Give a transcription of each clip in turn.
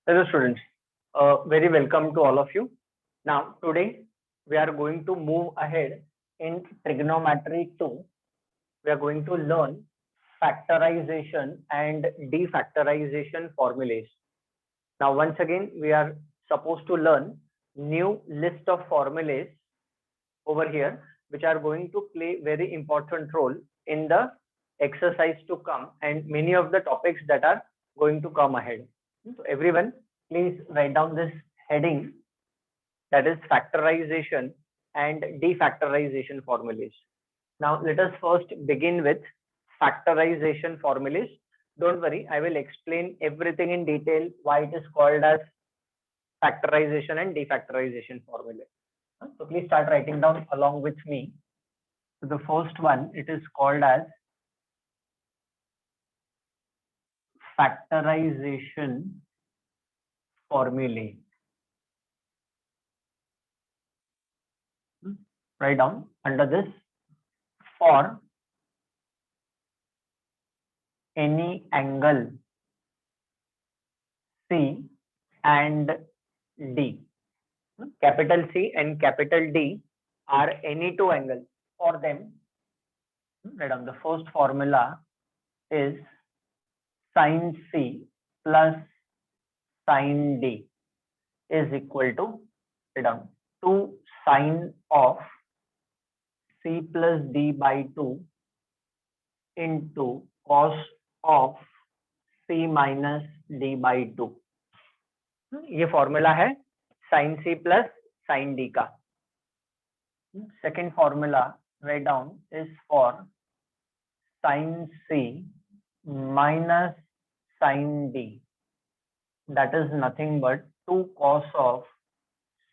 Hello students, very welcome to all of you. Now today we are going to move ahead in trigonometry 2. We are going to learn factorization and defactorization formulas. Now once again we are supposed to learn new list of formulas over here which are going to play very important role in the exercise to come and many of the topics that are going to come ahead. So everyone, please write down this heading, that is factorization and defactorization formulas. Now let us first begin with factorization formulas. Don't worry, I will explain everything in detail why it is called as factorization and defactorization formula. So please start writing down along with me. So the first one, it is called as factorization formulae. Write down under this, for any angle C and D. Capital C and capital D are any two angles. For them, write down the first formula is sin C plus sin D is equal to, write down, 2 sine of C plus D by 2 into cos of C minus D by 2. ये formula है sin C plus sin D का. Second formula write down is for sin C minus sin D. That is nothing but 2 cos of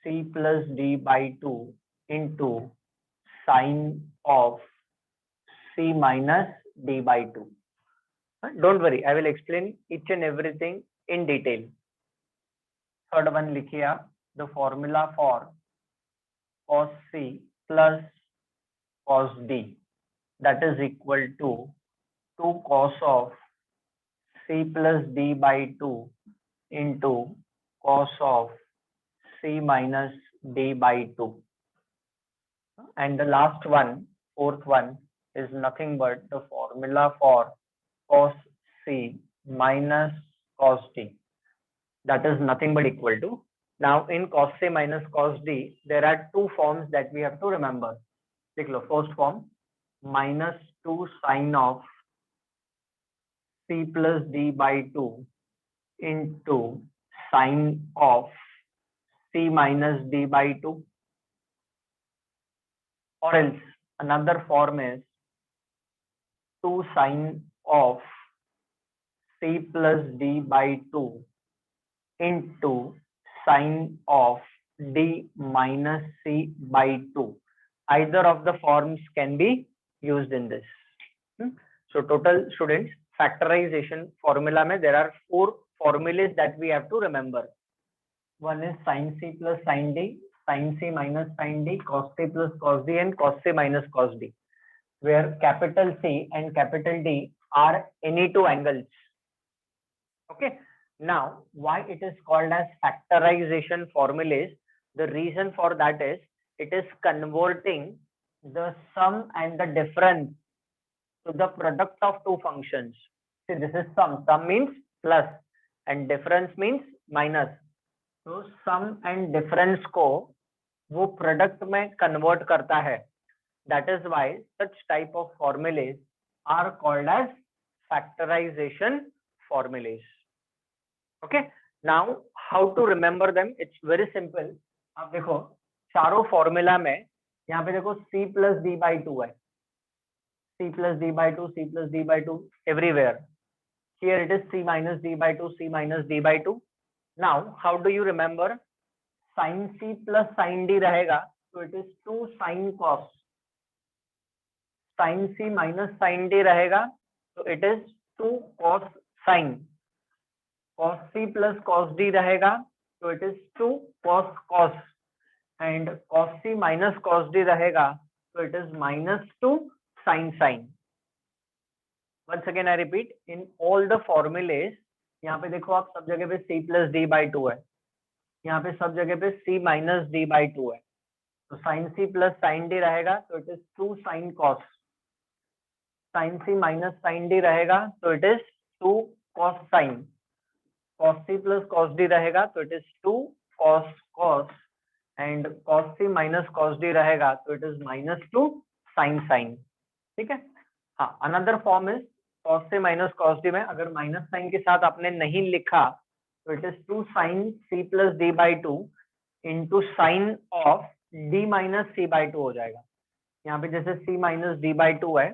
C plus D by 2 into sine of C minus D by 2. Don't worry, I will explain each and everything in detail. Third one लिखिए आप, the formula for cos C plus cos D, that is equal to 2 cos of C plus D by 2 into cos of C minus D by 2. And the last one, fourth one, is nothing but the formula for cos C minus cos D. That is nothing but equal to. Now in cos C minus cos D, there are two forms that we have to remember. First form, minus 2 sine of C plus D by 2 into sine of C minus D by 2. Or else another form is 2 sine of C plus D by 2 into sine of D minus C by 2. Either of the forms can be used in this. So total students, factorization formula mein there are 4 formulas that we have to remember. One is sin C plus sin D, sin C minus sin D, cos C plus cos D, and cos C minus cos D, where capital C and capital D are any two angles. Okay. Now, why it is called as factorization formulas? The reason for that is it is converting the sum and the difference to the product of two functions. See, this is sum. Sum means plus and difference means minus. तो सम and difference को वो product में convert करता है. That is why such type of formulae are called as factorisation formulae. Okay, now how to remember them? It's very simple. आप देखो चारों formula में यहाँ पे देखो c प्लस डी बाई 2 है, c plus D by 2, c plus D by 2 everywhere. Here it is c minus D by 2, c minus D by 2. Now, how do you remember? Sin C plus sin D रहेगा, so it is 2 sin cos. Sin C minus sin D रहेगा, so it is 2 cos sin. Cos C plus cos D रहेगा, so it is 2 cos cos. And cos C minus cos D रहेगा, so it is minus 2 sin sin. Once again I repeat, in all the formulas यहाँ पे देखो आप सब जगह पे c plus D by two है, यहाँ पे सब जगह पे c minus D by two है, तो sine c plus sine D रहेगा तो it is 2 sine cos, sine c minus sine D रहेगा तो it is 2 cos sine, cos c plus cos d रहेगा तो it is 2 cos cos, and cos c minus cos d रहेगा तो it is -2 sin sin। ठीक है, हाँ another form is cos c minus cos d में अगर minus sign के साथ आपने नहीं लिखा तो it is 2 sin c plus d by two into sine of d minus c by to हो जाएगा। यहाँ पे जैसे c minus d by two है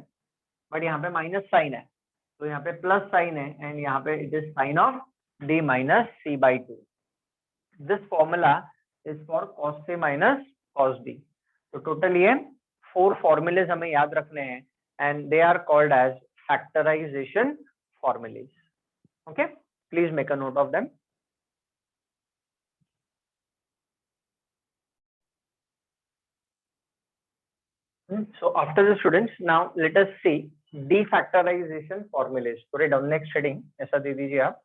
बट यहाँ पे माइनस साइन है तो यहाँ पे प्लस साइन है, एंड यहाँ पे it is sine of d minus c by two. This formula is for cos c minus cos d। तो टोटल ये 4 फॉर्मूलेज हमें याद रखने हैं and they are called as factorisation formulae. Okay, please make a note of them. So after the students, now let us see defactorization formulas। पूरे down next heading ऐसा दे दीजिए आप,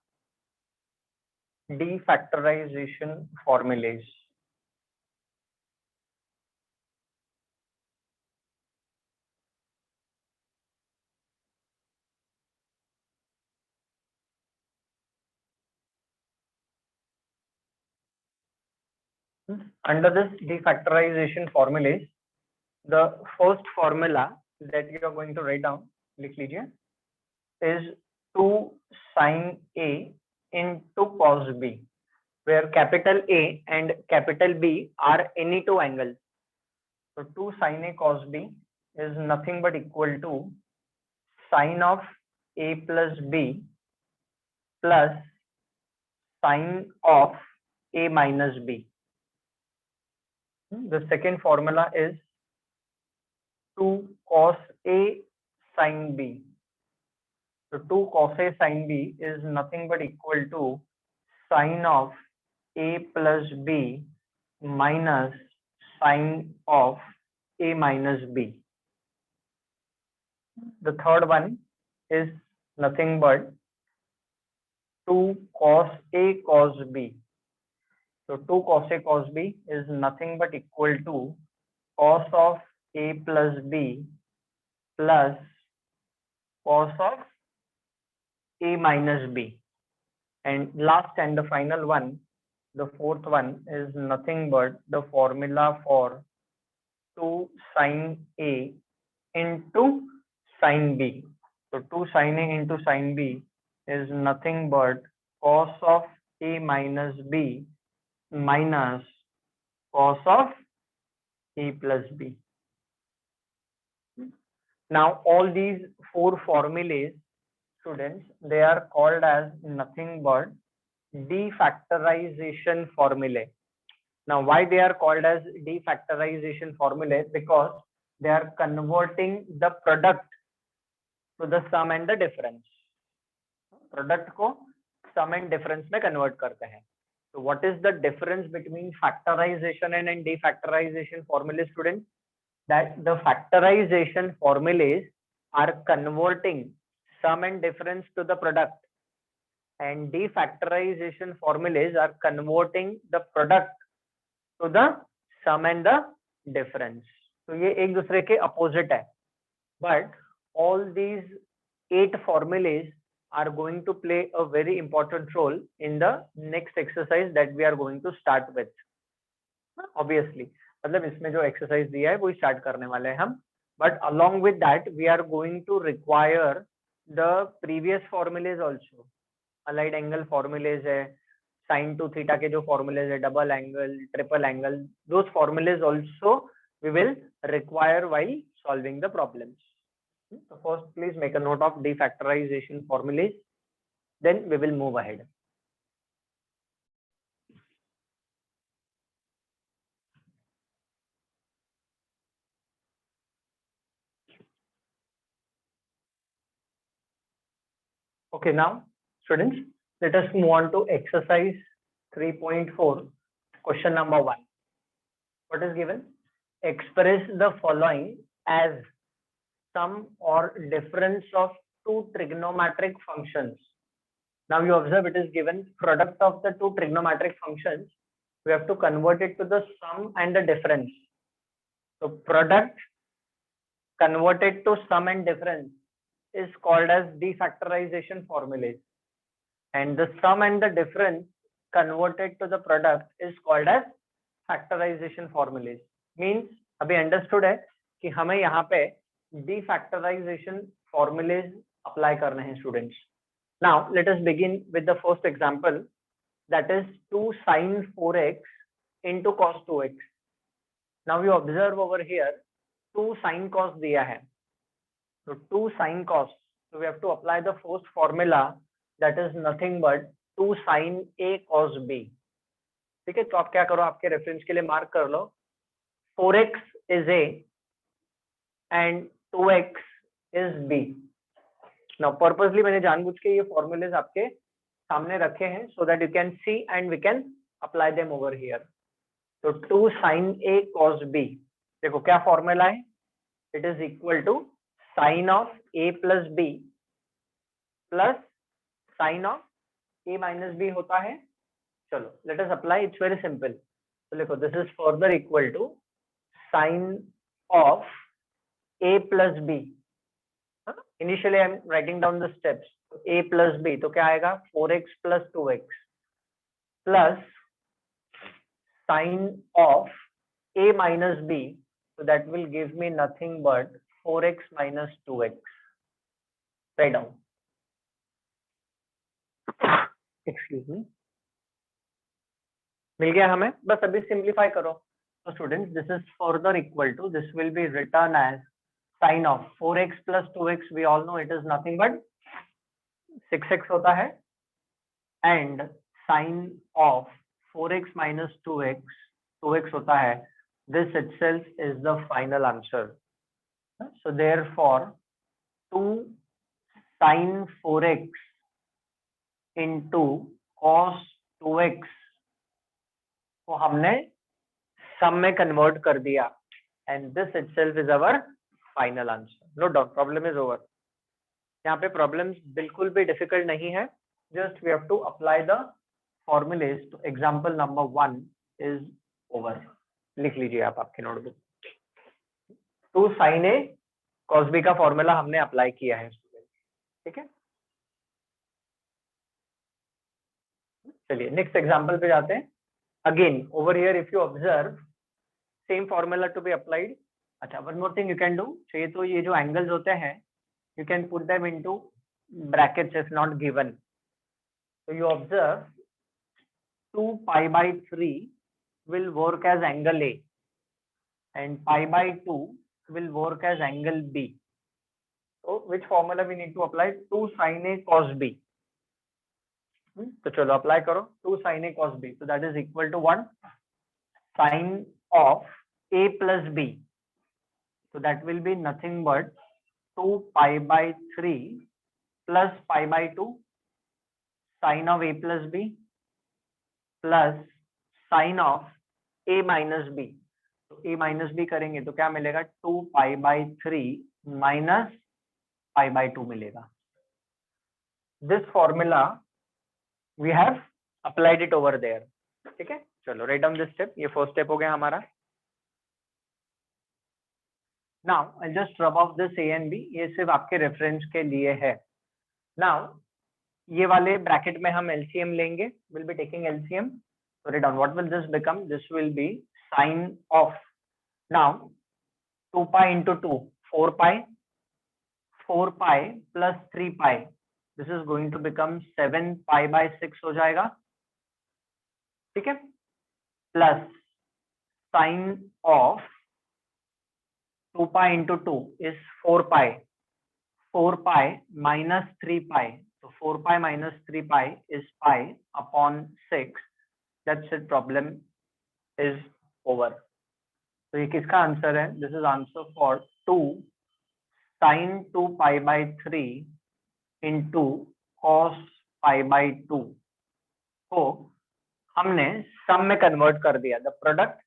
defactorization formulas। Under this defactorization formulas, the first formula that you are going to write down, लिख लीजिए, is 2 sin A into cos B, where capital A and capital B are any two angles. So 2 sin A cos B is nothing but equal to sin of A plus B plus sin of A minus B. The second formula is 2 cos A sin B. So 2 cos A sin B is nothing but equal to sin of A plus B minus sin of A minus B. The third one is nothing but 2 cos A cos B. So 2 cos A cos B is nothing but equal to cos of A plus B plus cos of A minus B. And last and the final one, the fourth one, is nothing but the formula for 2 sin A into sin B. So 2 sin A into sin B is nothing but cos of A minus B minus cos of A plus B. Now all these 4 formulas, students, they are called as nothing but defactorization formulae. Now why they are called as defactorization formulae? Because they are converting the product to the sum and the difference. Product को sum and difference में convert करते हैं. So what is the difference between factorization and defactorization formulas, students? That the factorization formulas are converting sum and difference to the product, and defactorization formulas are converting the product to the sum and the difference. तो ये एक दूसरे के opposite है, but all these 8 formulas are going to play a very important role in the next exercise that we are going to start with. Obviously, मतलब इसमें जो exercise दिया है वो start करने वाले हैं हम, but along with that we are going to require the previous formulas also. Allied angle formulas है, sin to theta के जो formulas है, double angle, triple angle, those formulas also we will require while solving the problems. So first, please make a note of defactorization formulas, then we will move ahead. Okay, now students, let us move on to exercise 3.4, question number 1. What is given? Express the following as sum or difference of two trigonometric functions Now you observe it is given product of the two trigonometric functions. We have to convert it to the sum and the difference. So product converted to sum and difference is called as defactorization formulas, and the sum and the difference converted to the product is called as factorization formulas. Means अभी understood है कि हमें यहाँ पे defactorization formulas apply करने हैं students. Now let us begin with the first example, that is 2 sin 4x into cos 2x. Now you observe over here 2 sin cos दिया है, so 2 sin cos, so we have to apply the first formula, that is nothing but 2 sin a cos b. ठीक है, तो आप क्या करो, आपके reference के लिए मार्क कर लो, 4x is a and 2x is b. Now purposely मैंने जानबूझ के ये formulas आपके सामने रखे हैं so that you can see and we can apply them over here. So 2 sin a cos b, देखो क्या फॉर्मूला है, it is equal to sin of a plus b plus sin of a minus b होता है. चलो let us apply, it's very simple. तो देखो this is further equal to sin of a plus b. Initially I am writing down the steps. a plus b, तो क्या आएगा 4x plus 2x plus sin of a minus b, so that will give me nothing but 4x minus 2x. Write down. Excuse me. मिल गया हमें, बस अभी simplify करो. तो students this is further equal to, this will be written as sin of 4x plus 2x, we all know it is nothing but 6x होता है, and sin of 4x minus 2x, 2x होता है. This itself is the final answer. So therefore 2 sin 4x into cos 2x को हमने सम में convert कर दिया, and this itself is our final answer. No doubt, problem is over. यहाँ पे problems बिल्कुल भी difficult नहीं है, just we have to apply the formulas. तो example number 1 is over. लिख लीजिए आप आपके notebook. 2 sin a cos b का फॉर्मूला हमने अप्लाई किया है, ठीक है. चलिए नेक्स्ट एग्जांपल पे जाते हैं. Again over here if you observe same formula to be applied. अच्छा, one more thing you can do, चाहिए तो ये जो एंगल्स होते हैं you can put them into brackets if not given. तो you observe 2 pi by 3 will work as angle A and pi by 2 will work as angle B. So which formula we need to apply? 2 sin A cos B. तो चलो apply करो 2 sin A cos B. So that is equal to 1 sin of A plus B. So that will be nothing but 2 pi by 3 plus pi by 2 sin of A plus B plus sin of A minus B. तो A minus B करेंगे तो क्या मिलेगा 2 pi by 3 minus pi by 2 मिलेगा. This formula we have applied it over there. ठीक है, चलो write down this step. ये first step हो गया हमारा. Now I'll just rub off this A and B. ये सिर्फ आपके रेफरेंस के लिए है. Now ये वाले ब्रैकेट में हम LCM लेंगे. We'll be taking LCM. So write down what will this become? This will be sin of, now 2 pi into 2 4 pi, 4 pi plus 3 pi, this is going to become 7 pi by 6 हो जाएगा, ठीक है, plus sin of 2 pi into 2 is 4 pi, 4 pi minus 3 pi, so 4 pi minus 3 pi is pi upon 6. That's it, problem is over. तो ये किसका answer है? This is answer for 2 sin 2 pi by 3 into cos pi by 2 को हमने सम में convert कर दिया. The product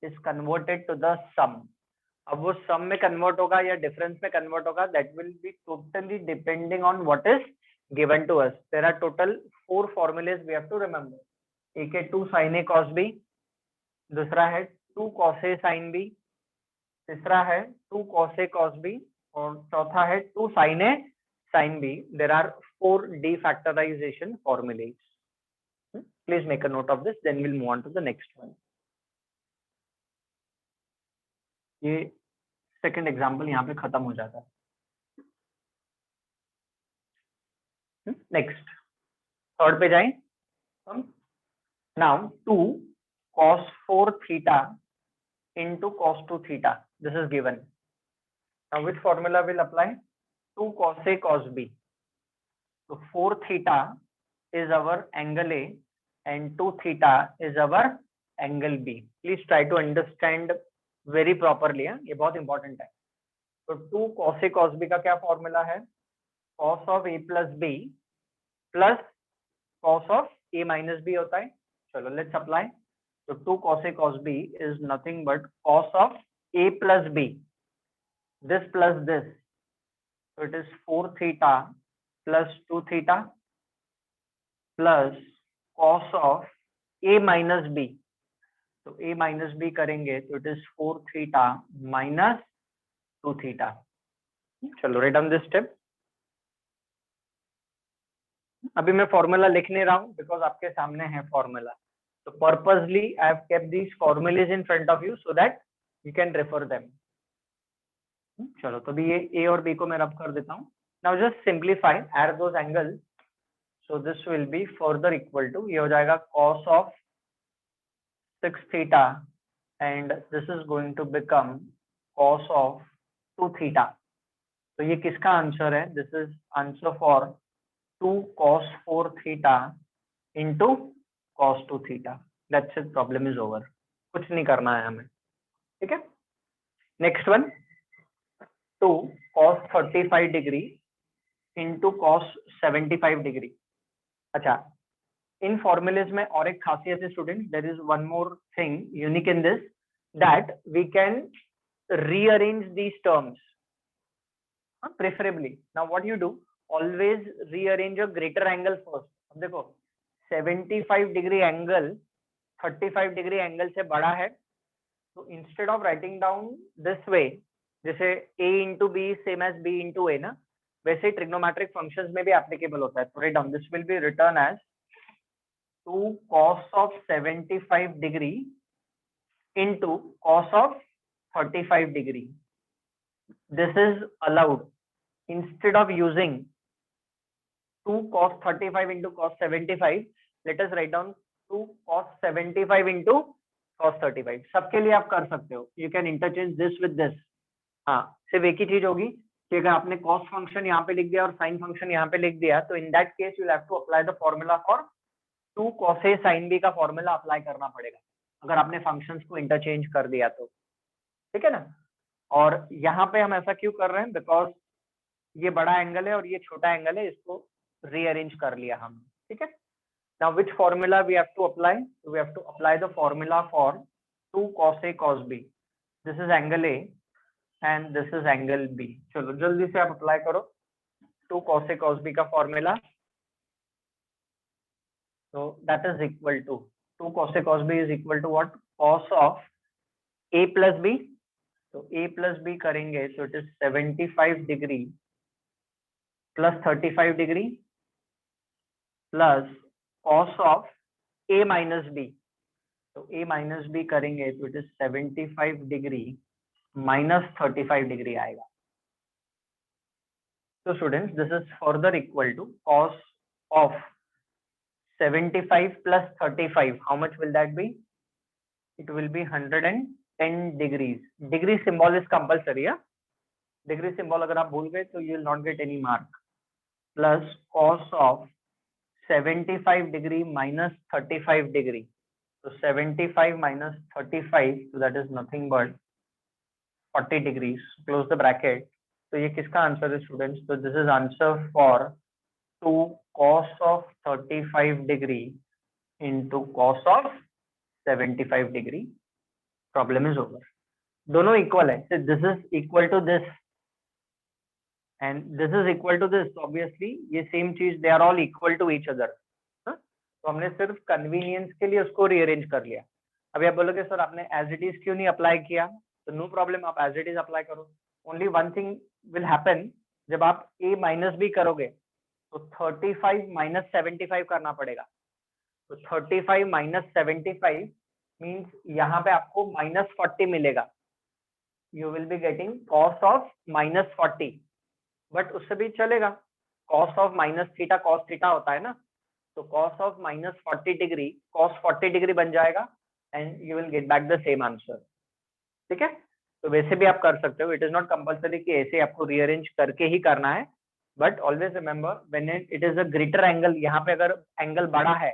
is converted to the sum. अब वो सम में कन्वर्ट होगा या डिफरेंस में कन्वर्ट होगा, that will be totally depending on what is given to us. There are total 4 formulas we have to remember. एक है 2 sin A cos B, दूसरा है 2 cos A sin B, तीसरा है 2 cos A cos B और चौथा है 2 sin A sin B. There are 4 defactorization formulas. Please make a note of this, then we'll move on to the next one. ये second example यहाँ पे खत्म हो जाता है. नेक्स्ट थर्ड पे जाएं हम. Now 2 cos 4 theta into cos 2 theta. This is given. Now which formula will apply? 2 cos A cos B. So 4 theta is our angle A and 2 theta is our angle B. Please try to understand very properly. ये बहुत important है. तो 2 cos A cos B का क्या formula है? cos of A plus B plus cos of A minus B होता है. चलो let's apply. So 2 cos A cos B is nothing but cos of A plus B. This plus this. So it is 4 theta plus 2 theta plus cos of A minus B. तो A minus B करेंगे तो it is 4 theta minus 2 theta. चलो write down this step. अभी मैं formula लिख नहीं रहा हूँ बिकॉज आपके सामने है formula. So purposely I have kept these formulas in front of you so that you can refer them. चलो तो अभी ये A और B को मैं रब कर देता हूँ. Now just simplify, add those angles. So this will be further equal to, ये हो जाएगा cos of 6 theta and this is going to become cos of 2 theta. तो ये किसका आंसर है? This is answer for 2 cos 4 theta into cos 2 theta. That's it. Problem is over. कुछ नहीं करना है हमें. ठीक है. Next one. 2 cos 35 degree into cos 75 degree. अच्छा. इन फॉर्मुलेज में और एक खासियत है student. There is one more thing unique in this that we can rearrange these terms preferably. Now what you do, always rearrange a greater angle first. अब देखो 75 degree angle 35 degree angle से बड़ा है, तो instead of writing down this way, जैसे a into B same as b into A ना, वैसे trigonometric functions में भी एप्लीकेबल होता है. तो write down this will be written as 2 cos of 75 degree into cos of 35 degree. This is allowed. Instead of using 2 cos 35 into cos 75, let us write down 2 cos 75 into cos 35. सबके लिए आप कर सकते हो. You can interchange this with this. हाँ, सिर्फ एक ही चीज होगी कि अगर आपने cos फंक्शन यहाँ पे लिख दिया और sin फंक्शन यहाँ पे लिख दिया, तो in that case you will have to apply the formula for 2 cos A sin B का फॉर्मूला अप्लाई करना पड़ेगा अगर आपने फंक्शंस को इंटरचेंज कर दिया तो. ठीक है ना. और यहाँ पे हम ऐसा क्यों कर रहे हैं? बिकॉज ये बड़ा एंगल है और ये छोटा एंगल है, इसको रीअरेंज कर लिया हम. ठीक है. Now which formula we have to apply? We have to apply the formula for 2 cos A cos B. This is angle A and this is angle B. चलो जल्दी से आप अप्लाई करो 2 cos A cos B का formula. So that is equal to 2 cos A cos B is equal to what? Cos of A plus B. So A plus B करेंगे so it is 75 degree plus 35 degree plus cos of A minus B. So A minus B करेंगे so it is 75 degree minus 35 degree आएगा. So students, this is further equal to cos of 75 plus 35. How much will that be? It will be 110 degrees. Degree symbol is compulsory. Yeah? Degree symbol अगर आप भूल गए तो you will not get any mark. Plus cos of 75 degree minus 35 degree. So 75 minus 35, so that is nothing but 40 degrees. Close the bracket. तो ये किसका answer है students? तो this is answer for 2 cos of 35 degree into cos of 75 degree. Problem is over. दोनों equal है. So this is equal to this. And this is equal to this, obviously ये same चीज, they are all equal to each other. तो हमने सिर्फ convenience के लिए उसको रीअरेंज कर लिया। अभी आप बोलोगे सर आपने एज इट इज क्यों नहीं अप्लाई किया, तो नो प्रॉब्लम, आप एज इट इज अप्लाई करो। Only one thing will happen, जब आप a माइनस बी करोगे तो 35 माइनस 75 करना पड़ेगा। तो 35 माइनस 75 मीन्स यहाँ पे आपको माइनस 40 मिलेगा। You will be getting cos of minus 40, but उससे भी चलेगा, cos of minus theta cos theta होता है ना, तो cos of minus 40 degree cos 40 degree बन जाएगा and you will get back the same answer. ठीक है, तो वैसे भी आप कर सकते हो, इट इज नॉट कंपल्सरी कि ऐसे आपको रीअरेंज करके ही करना है, but always remember when it is a greater angle, यहाँ पे अगर एंगल बड़ा है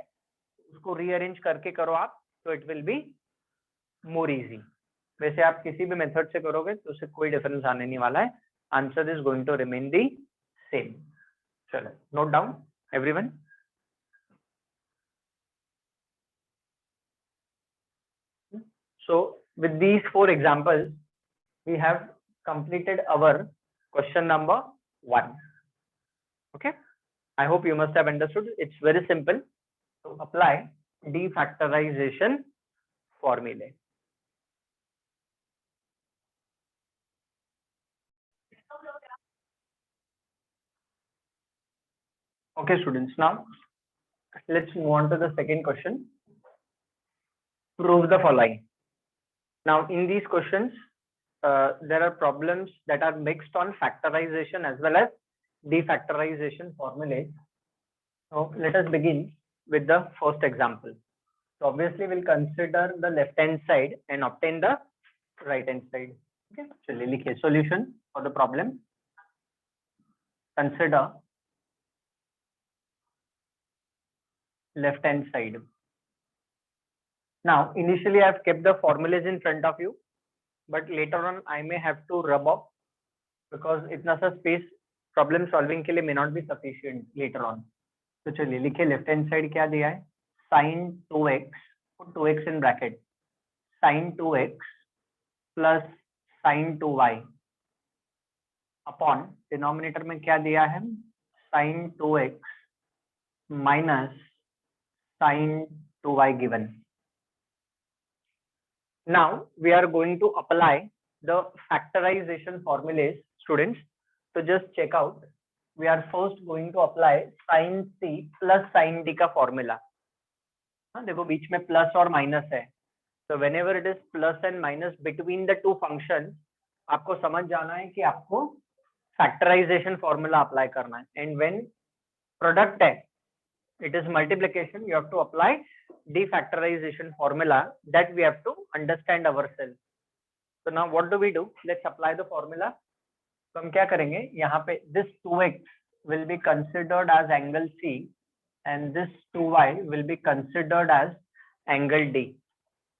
उसको रीअरेंज करके करो आप, तो it will be more easy. वैसे आप किसी भी मेथड से करोगे तो उससे कोई डिफरेंस आने नहीं वाला है, answer is going to remain the same. चलो note down everyone. So with these 4 examples, we have completed our question number 1. Okay, I hope you must have understood. It's very simple to apply defactorization formulae. Okay students, now let's move on to the second question. Prove the following. Now in these questions there are problems that are mixed on factorization as well as defactorization formulae. So let us begin with the first example. So obviously we'll consider the left hand side and obtain the right hand side. Okay, चलिए लिखिए solution for the problem. Consider left hand side. Now initially I have kept the formulas in front of you, but later on I may have to rub off because इतना सा space problem solving के लिए may not be sufficient later on. तो चलिए लिखिए left hand side क्या दिया है, sin 2x, put 2x in bracket, sin 2x plus sin 2y upon denominator में क्या दिया है, sin 2x minus sin 2y given. Now we are going to apply the factorization formulas, students. So just check out. We are first going to apply sin c plus sin d का formula. हाँ देखो बीच में plus और minus है, so whenever it is plus and minus between the two functions, आपको समझ जाना है कि आपको factorization formula apply करना है, and when product है, it is multiplication, you have to apply defactorization formula that we have to understand ourselves. So now what do we do? Let's apply the formula. तो हम क्या करेंगे, यहाँ पे this 2x will be considered as angle C and this 2y will be considered as angle D.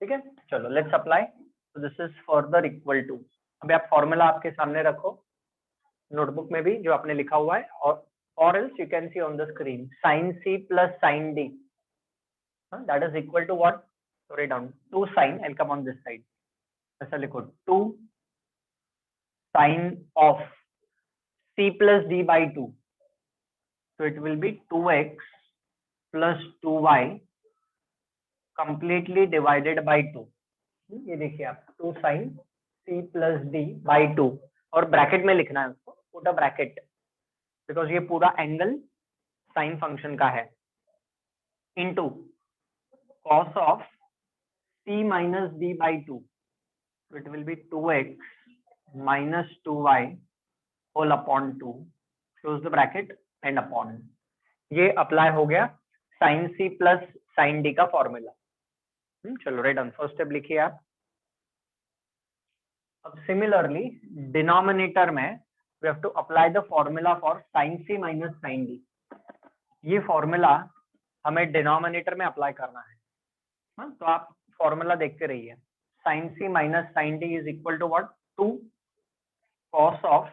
ठीक है, चलो let's apply. So this is further equal to, अभी आप फॉर्मूला आपके सामने रखो नोटबुक में भी जो आपने लिखा हुआ है, or else you can see on the screen sin C plus sin D, that is equal to what? So write down 2 sin, I'll come on this side, ऐसा लिखो 2 sin of C plus D by 2, so it will be 2x plus 2y completely divided by 2. ये देखिए आप 2 sin C plus D by 2, और bracket में लिखना है उसको, पुट अ ब्रैकेट, बिकॉज ये पूरा एंगल साइन फंक्शन का है, into cos of C minus D by 2, so it will be 2x minus 2y whole upon 2, close the bracket and upon. ये अप्लाई हो गया sin C plus sin D का formula. चलो write down, first step लिखिए आप। अब similarly denominator में we have to apply the formula for sin C minus sin D. ये फॉर्मूला हमें डिनोमिनेटर में अप्लाई करना है, तो आप फॉर्मूला देखते रहिए। sin C minus sin D is equal to what? 2 cos of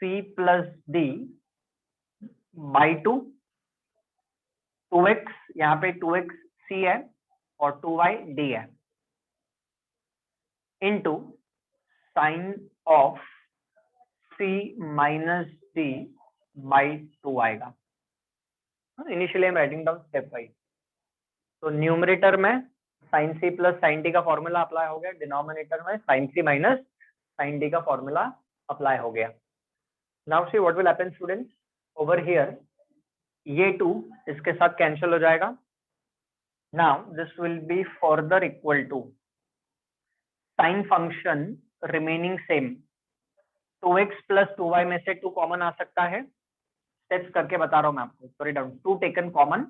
C plus D by 2, 2x, यहाँ पे 2x C है और 2y D है, into sin of C minus D by 2 आएगा. Initially I am writing down step wise. तो numerator में sin C plus sin D का formula apply हो गया, डिनोमिनेटर में sin C minus sin D का फॉर्मूला अप्लाई हो गया. Now see what will happen students, over here ये 2 इसके साथ कैंसिल हो जाएगा. Now this will be further equal to sine function remaining same. 2x plus 2y में से 2 कॉमन आ सकता है. स्टेप्स करके बता रहा हूं मैं आपको. Sorry down 2 taken common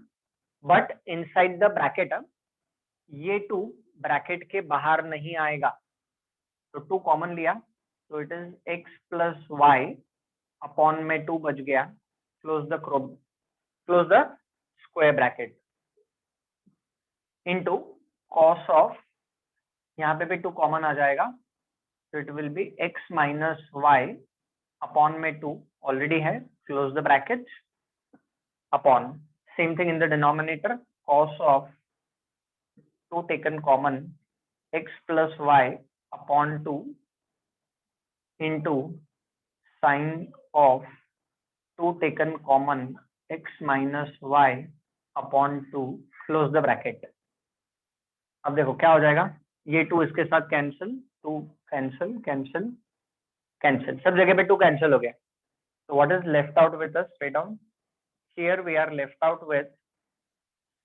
but inside the bracket. ये 2 ब्रैकेट के बाहर नहीं आएगा. तो 2 कॉमन लिया तो it is x plus Y upon में 2 बच गया. Close the square bracket into cos of, यहाँ पे भी 2 कॉमन आ जाएगा. तो it will be x minus Y upon में 2 ऑलरेडी है. Close the bracket upon same thing in the denominator cos of 2 taken common x plus y upon 2 into sine of 2 taken common x minus y upon 2 close the bracket. अब देखो क्या हो जाएगा, ये 2 इसके साथ कैंसिल, 2 कैंसिल कैंसिल कैंसिल, सब जगह पे 2 कैंसिल हो गया. तो what is left out with us? Straight down here we are left out with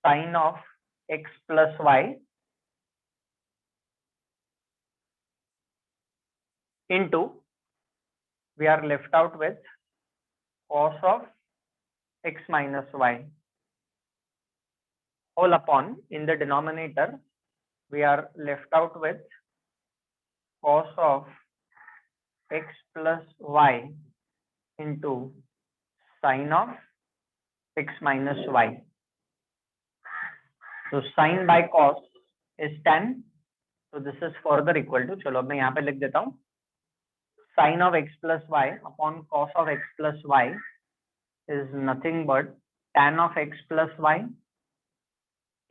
sine of x plus y into we are left out with cos of x minus y whole upon in the denominator we are left out with cos of x plus y into sin of x minus y. So sin by cos is tan. So this is further equal to, चलो अब मैं यहाँ पे लिख देता हूँ, sin of x plus y upon cos of x plus y is nothing but tan of x plus y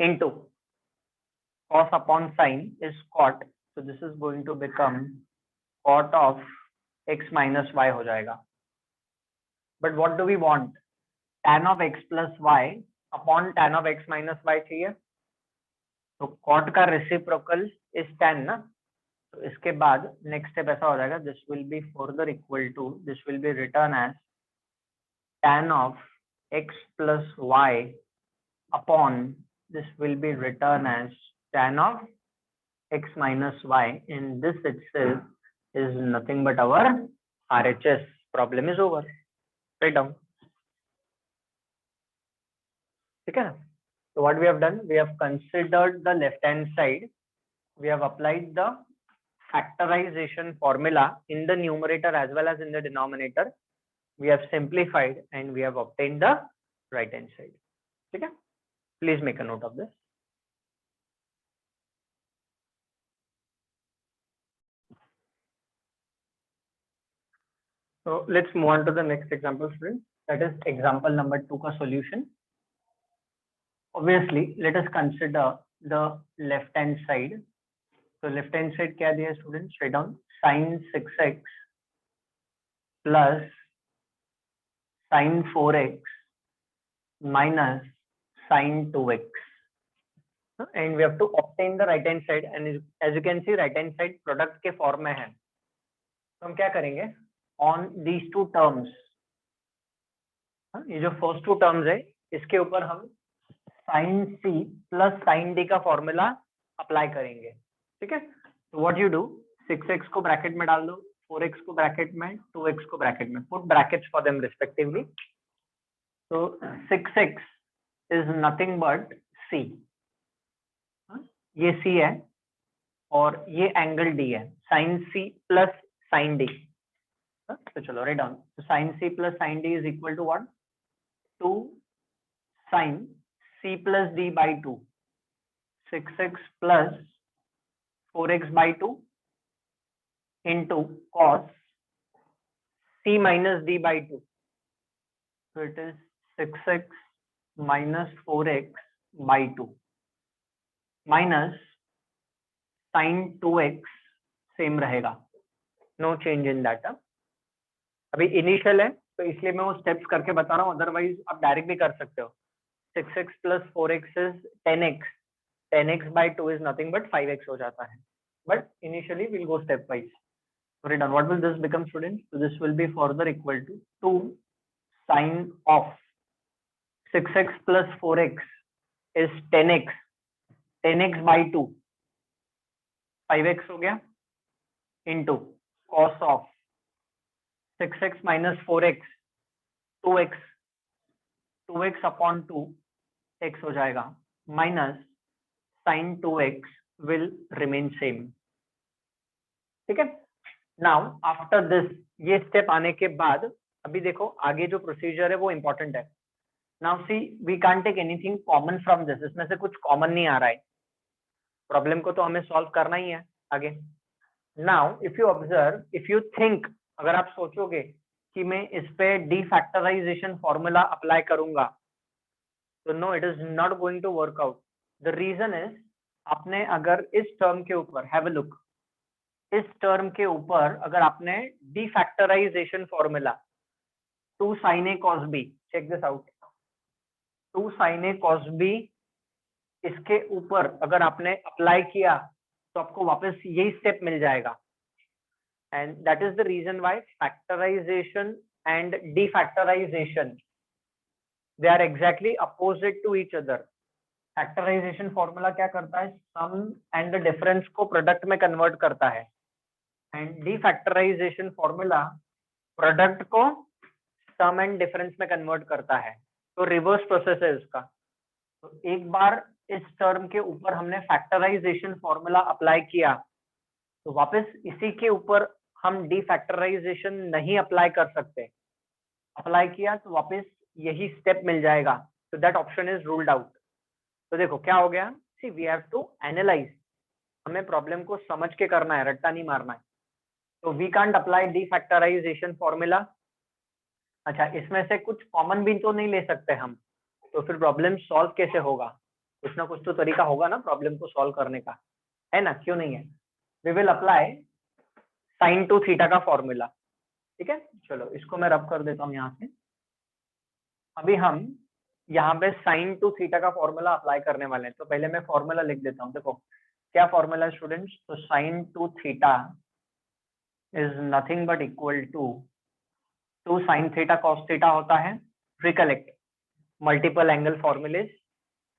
into cos upon sin is cot. So this is going to become cot of x minus y हो जाएगा. But what do we want? Tan of x plus y upon tan of x minus y चाहिए. तो cot का reciprocal is tan ना. तो इसके बाद next step ऐसा हो जाएगा, this will be further equal to, this will be written as tan of x plus y upon this will be written as tan of x minus y. In this itself is nothing but our RHS. Problem is over. Write down. ठीक है ना. So what we have done, we have considered the left hand side, we have applied the factorization formula in the numerator as well as in the denominator. We have simplified and we have obtained the right hand side. Okay, please make a note of this. So let's move on to the next example, students. That is example number 2 का solution. Obviously, let us consider the left hand side. So left hand side क्या दिया students? Write down sin 6x plus sin 4x minus sin 2x. And we have to obtain the right hand side. And as you can see, right hand side product के form में है. तो हम क्या करेंगे? On these two terms, ये जो first two terms है, इसके ऊपर हम sin C plus sin D का फॉर्मूला अप्लाई करेंगे. ठीक है. तो व्हाट यू डू, 6x को ब्रैकेट में डाल दो, 4x को ब्रैकेट में, 2x को ब्रैकेट में, put brackets for them respectively. तो 6x is nothing but C. ये C है और ये एंगल D है, sin C plus sin D. तो चलो राइट डाउन. तो sin C plus sin D is equal to what? 2 sin C plus D by 2, 6x plus 4x by 2 into cos C minus D by 2. So it is 6x minus 4x by 2 minus sin 2x same रहेगा, no change in that. अभी initial है तो इसलिए मैं वो steps करके बता रहा हूँ, अदरवाइज आप डायरेक्ट भी कर सकते हो। 6x plus 4x is 10x, 10x by 2 is nothing but 5x हो जाता है, but initially we'll go step wise. So done. What will this become, students? So this will be further equal to 2 sine of 6x plus 4x is 10x, 10x by 2, 5x हो गया, into cos of 6x minus 4x, 2x, 2x upon 2 x हो जाएगा, minus sin 2x will remain same. ठीक है। Now after this, ये step आने के बाद अभी देखो आगे जो प्रोसीजर है वो इंपॉर्टेंट है। Now see we can't take anything common from this, इसमें से कुछ कॉमन नहीं आ रहा है, प्रॉब्लम को तो हमें सॉल्व करना ही है आगे। Now if you observe, if you think, अगर आप सोचोगे कि मैं इस पे डी फैक्टराइजेशन फॉर्मूला अप्लाई करूंगा, तो no, it is not going to work out. The reason is, आपने अगर इस टर्म के ऊपर हैव अ लुक, इस टर्म के ऊपर अगर आपने the factorisation formula 2 sin a cos b, check this out, 2 sin a cos b, इसके ऊपर अगर आपने अप्लाई किया तो आपको वापस यही स्टेप मिल जाएगा। And that is the reason why factorization and defactorization, they are exactly opposite to each other. Factorization formula क्या करता है, सम एंड द डिफरेंस को प्रोडक्ट में कन्वर्ट करता है, एंड डीफैक्टराइजेशन फॉर्मूला प्रोडक्ट को सम एंड डिफरेंस में कन्वर्ट करता है। तो रिवर्स प्रोसेस है इसका। तो एक बार इस टर्म के ऊपर हमने फैक्टराइजेशन फॉर्मूला अप्लाई किया, तो वापस इसी के ऊपर हम डीफैक्टराइजेशन नहीं अप्लाई कर सकते। अप्लाई किया तो वापस यही स्टेप मिल जाएगा, तो that option is ruled out. तो देखो क्या हो गया, सी वी हैव टू एनालाइज, हमें प्रॉब्लम को समझ के करना है, रट्टा नहीं मारना है। तो we can't apply defactorization formula. अच्छा, इसमें से कुछ कॉमन भी तो नहीं ले सकते हम, तो फिर प्रॉब्लम सॉल्व कैसे होगा? कुछ ना कुछ तो तरीका होगा ना प्रॉब्लम को सॉल्व करने का, है ना? क्यों नहीं है? We will apply sine two theta का फॉर्मूला। ठीक है, चलो इसको मैं रब कर देता हूँ यहाँ से। अभी हम यहाँ पे साइन टू थीटा का फॉर्मूला अप्लाई करने वाले हैं, तो पहले मैं फॉर्मूला लिख देता हूँ। देखो क्या फॉर्मूला है स्टूडेंट्स, तो sine two theta is nothing but equal to 2 sin theta cos theta होता है। रिकलेक्ट मल्टीपल एंगल फॉर्मूलेज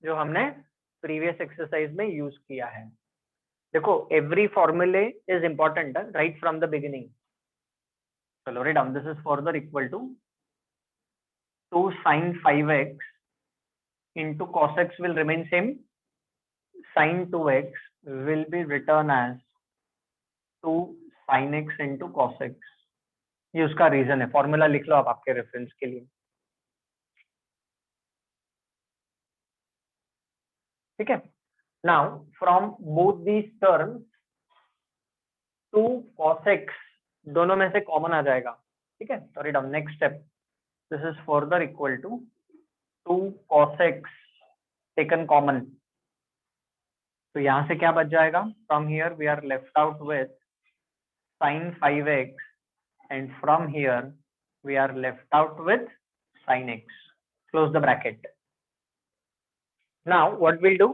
जो हमने प्रीवियस एक्सरसाइज में यूज किया है। देखो एवरी फॉर्मूले is important right from the beginning. चलो right down, this is further equal to 2 sin 5x into cos x will remain same, sin 2x will be written as 2 sin x into cos x। ये उसका reason है, formula लिख लो आप आपके reference के लिए। ठीक है, now from both these terms 2 cos x दोनों में से कॉमन आ जाएगा। ठीक है, sorry down, next step, this is further equal to 2 cos x taken common. तो यहां से क्या बच जाएगा, from here we are left out with sin 5x and from here we are left out with sin x, close the bracket। now what we'll do,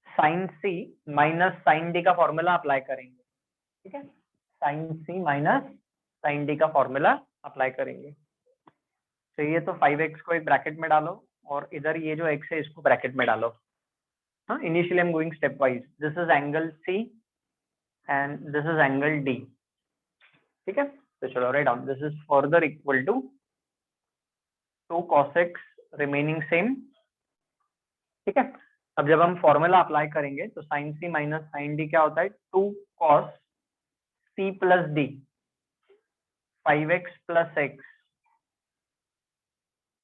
sin c minus sin d का formula apply करेंगे। ठीक है, sin c minus sin d का formula apply करेंगे। तो ये तो 5x को एक ब्रैकेट में डालो और इधर ये जो x है इसको ब्रैकेट में डालो। हाँ, initially I am going step wise, this is angle c and this is angle d। ठीक है, तो चलो right down, this is further equal to 2 cos x remaining same. ठीक है, अब जब हम फॉर्मूला अप्लाई करेंगे तो sin c minus sin d क्या होता है, 2 cos c plus d, 5x plus x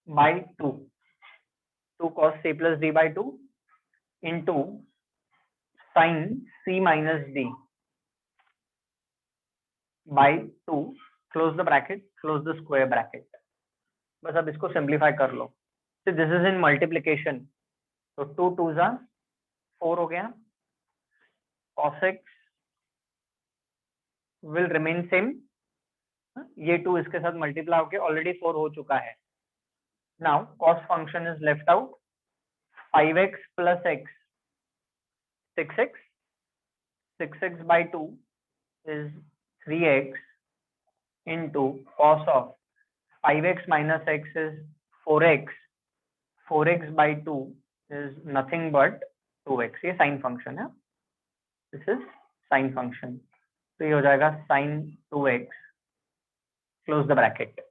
by 2, 2 cos c plus d by 2 into sin c minus d by 2, close the bracket, close the square bracket। बस अब इसको simplify कर लो। so this is in multiplication, तो 2 2 जा 4 हो गया, cos x will remain same, ये 2 इसके साथ मल्टीप्लाई होके ऑलरेडी 4 हो चुका है। Now cos function is left out, 5x plus x 6x, 6x by 2 is 3x into cos of 5x minus x is 4x, 4x by 2 is nothing but 2x। ये sine function है, this is sine function, तो ये हो जाएगा sin 2x, close the bracket.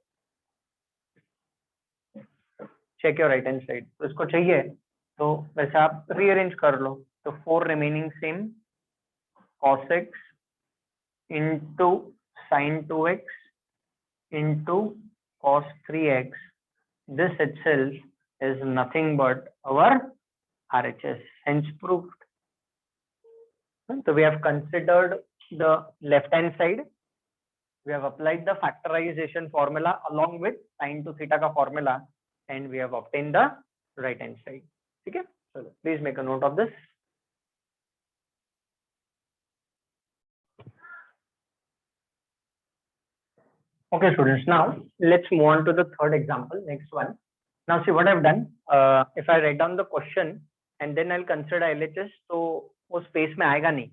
Check your right hand side, तो इसको चाहिए तो वैसे आप रीअरेंज कर लो, तो 4 remaining same, cos x into sin 2x into cos 3x, this itself is nothing but our RHS, hence proved. So we have considered the left hand side, we have applied the factorization formula along with sin to theta का formula, and we have obtained the right hand side. ठीक है, चलो please make a note of this. Okay students, now let's move on to the third example, next one. Now see what I've done, if I write down the question and then I'll consider LHS, तो वो space में आएगा नहीं,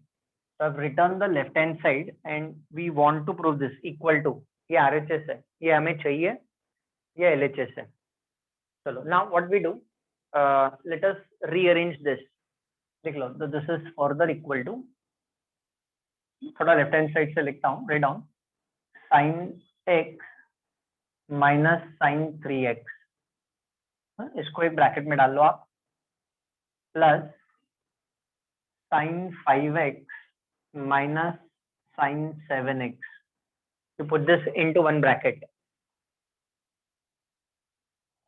so I've written the left hand side and we want to prove this equal to, ये RHS है, ये हमें चाहिए, ये LHS है। चलो now what we do, let us rearrange this, लिख लो, so this is further equal to, थोड़ा left hand side से लिखता हूँ, write down sin x minus sin 3x, इसको एक ब्रैकेट में डाल लो आप, plus sin 5x minus sin 7x, you put this into one bracket,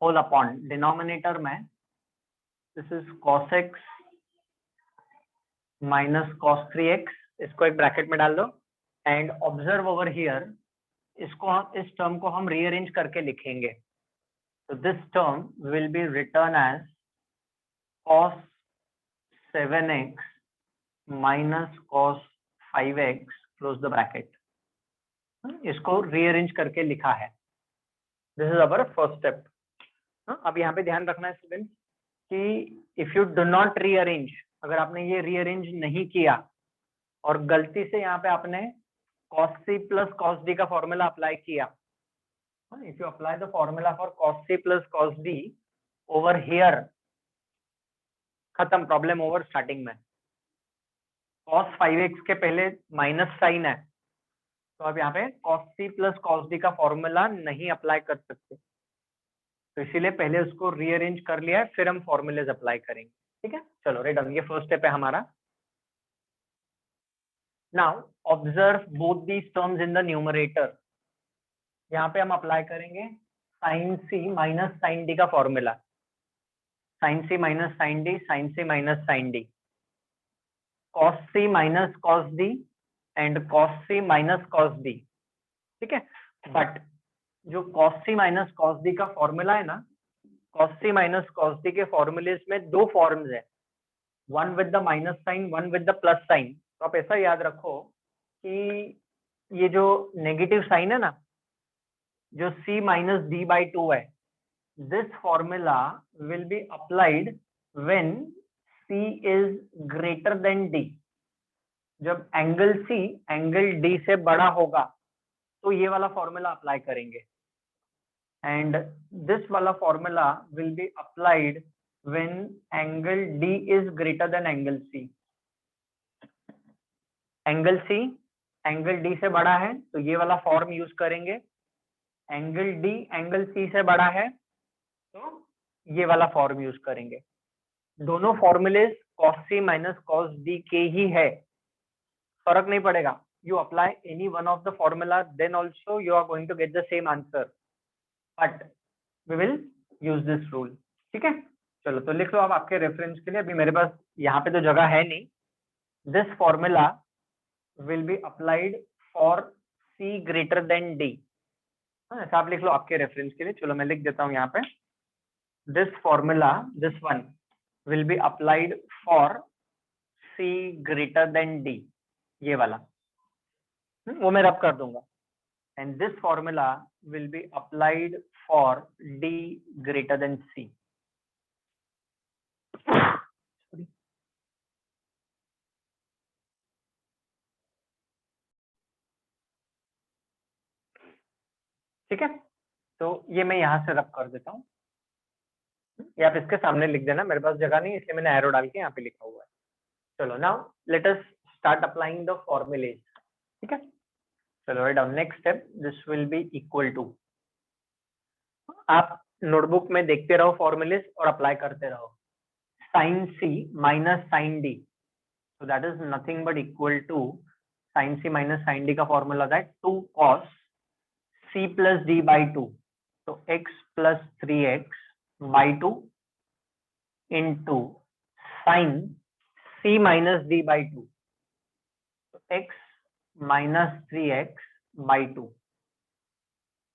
whole upon denominator में this is cos x minus cos 3x, इसको एक ब्रैकेट में डाल दो, एंड ऑब्जर्व ओवर हियर, इसको इस टर्म को हम रीअरेंज करके लिखेंगे, तो this term will be written as cos 7x minus cos 5x, close the bracket, इसको रीअरेंज करके लिखा है, this is our first step. अब यहाँ पे ध्यान रखना है स्टूडेंट कि if you do not rearrange, अगर आपने ये रीअरेंज नहीं किया और गलती से यहाँ पे आपने cos c plus cos d का फॉर्मूला अप्लाई किया, if you apply the formula for cos c plus cos d over here, खत्म, प्रॉब्लम ओवर स्टार्टिंग में। cos 5x के पहले माइनस साइन है, तो अब यहाँ पे cos c plus cos d का फॉर्मूला नहीं अप्लाई कर सकते, तो इसीलिए पहले उसको रीअरेंज कर लिया है, फिर हम फॉर्मूलेज अप्लाई करेंगे। ठीक है, चलो रेड, ये फर्स्ट स्टेप है हमारा। Now observe both these terms in the numerator, यहाँ पे हम अप्लाई करेंगे sin c minus sin d का formula, sin c minus sin d, sin c minus sin d, cos c minus cos d and cos c minus cos d। ठीक है, but जो cos c minus cos d का formula है ना, cos c minus cos d के formulae में दो forms है, one with the minus sign, one with the plus sign. तो आप ऐसा याद रखो कि ये जो नेगेटिव साइन है ना, जो c माइनस डी बाई 2 है, this formula will be applied when c is greater than d। जब एंगल c एंगल d से बड़ा होगा तो ये वाला फॉर्मूला अप्लाई करेंगे, एंड दिस वाला formula will be applied when angle d is greater than angle c। Angle c angle d से बड़ा है तो ये वाला फॉर्म यूज करेंगे, एंगल d एंगल c से बड़ा है तो ये वाला फॉर्म यूज करेंगे। दोनों formulas cos c minus cos d के ही है, फर्क नहीं पड़ेगा, you apply any one of the formula then also you are going to get the same answer, but we will use this rule। ठीक है, चलो तो लिख लो आप आपके रेफरेंस के लिए, अभी मेरे पास यहाँ पे तो जगह है नहीं। This formula will be applied for c greater than d, ऐसा आप लिख लो आपके रेफरेंस के लिए। चलो मैं लिख देता हूँ यहाँ पे, this formula, this one will be applied for c greater than d, ये वाला वो मैं रब कर दूंगा। and this formula will be applied for D greater than C. ठीक है, तो ये मैं यहाँ से रब कर देता हूँ, या आप इसके सामने लिख देना, मेरे पास जगह नहीं इसलिए मैंने एरो डाल के यहाँ पे लिखा हुआ है। चलो now let us start applying the formulae. ठीक है, चलो write down. Next step, this will be equal to, आप नोटबुक में देखते रहो फॉर्मूलेज और अप्लाई करते रहो। Sine C minus sine D, so that is nothing but equal to sin c minus sin d का फॉर्मूला था 2 cos c plus d by 2, तो x plus 3x by 2 into sin c minus d by 2, तो x minus 3x by 2।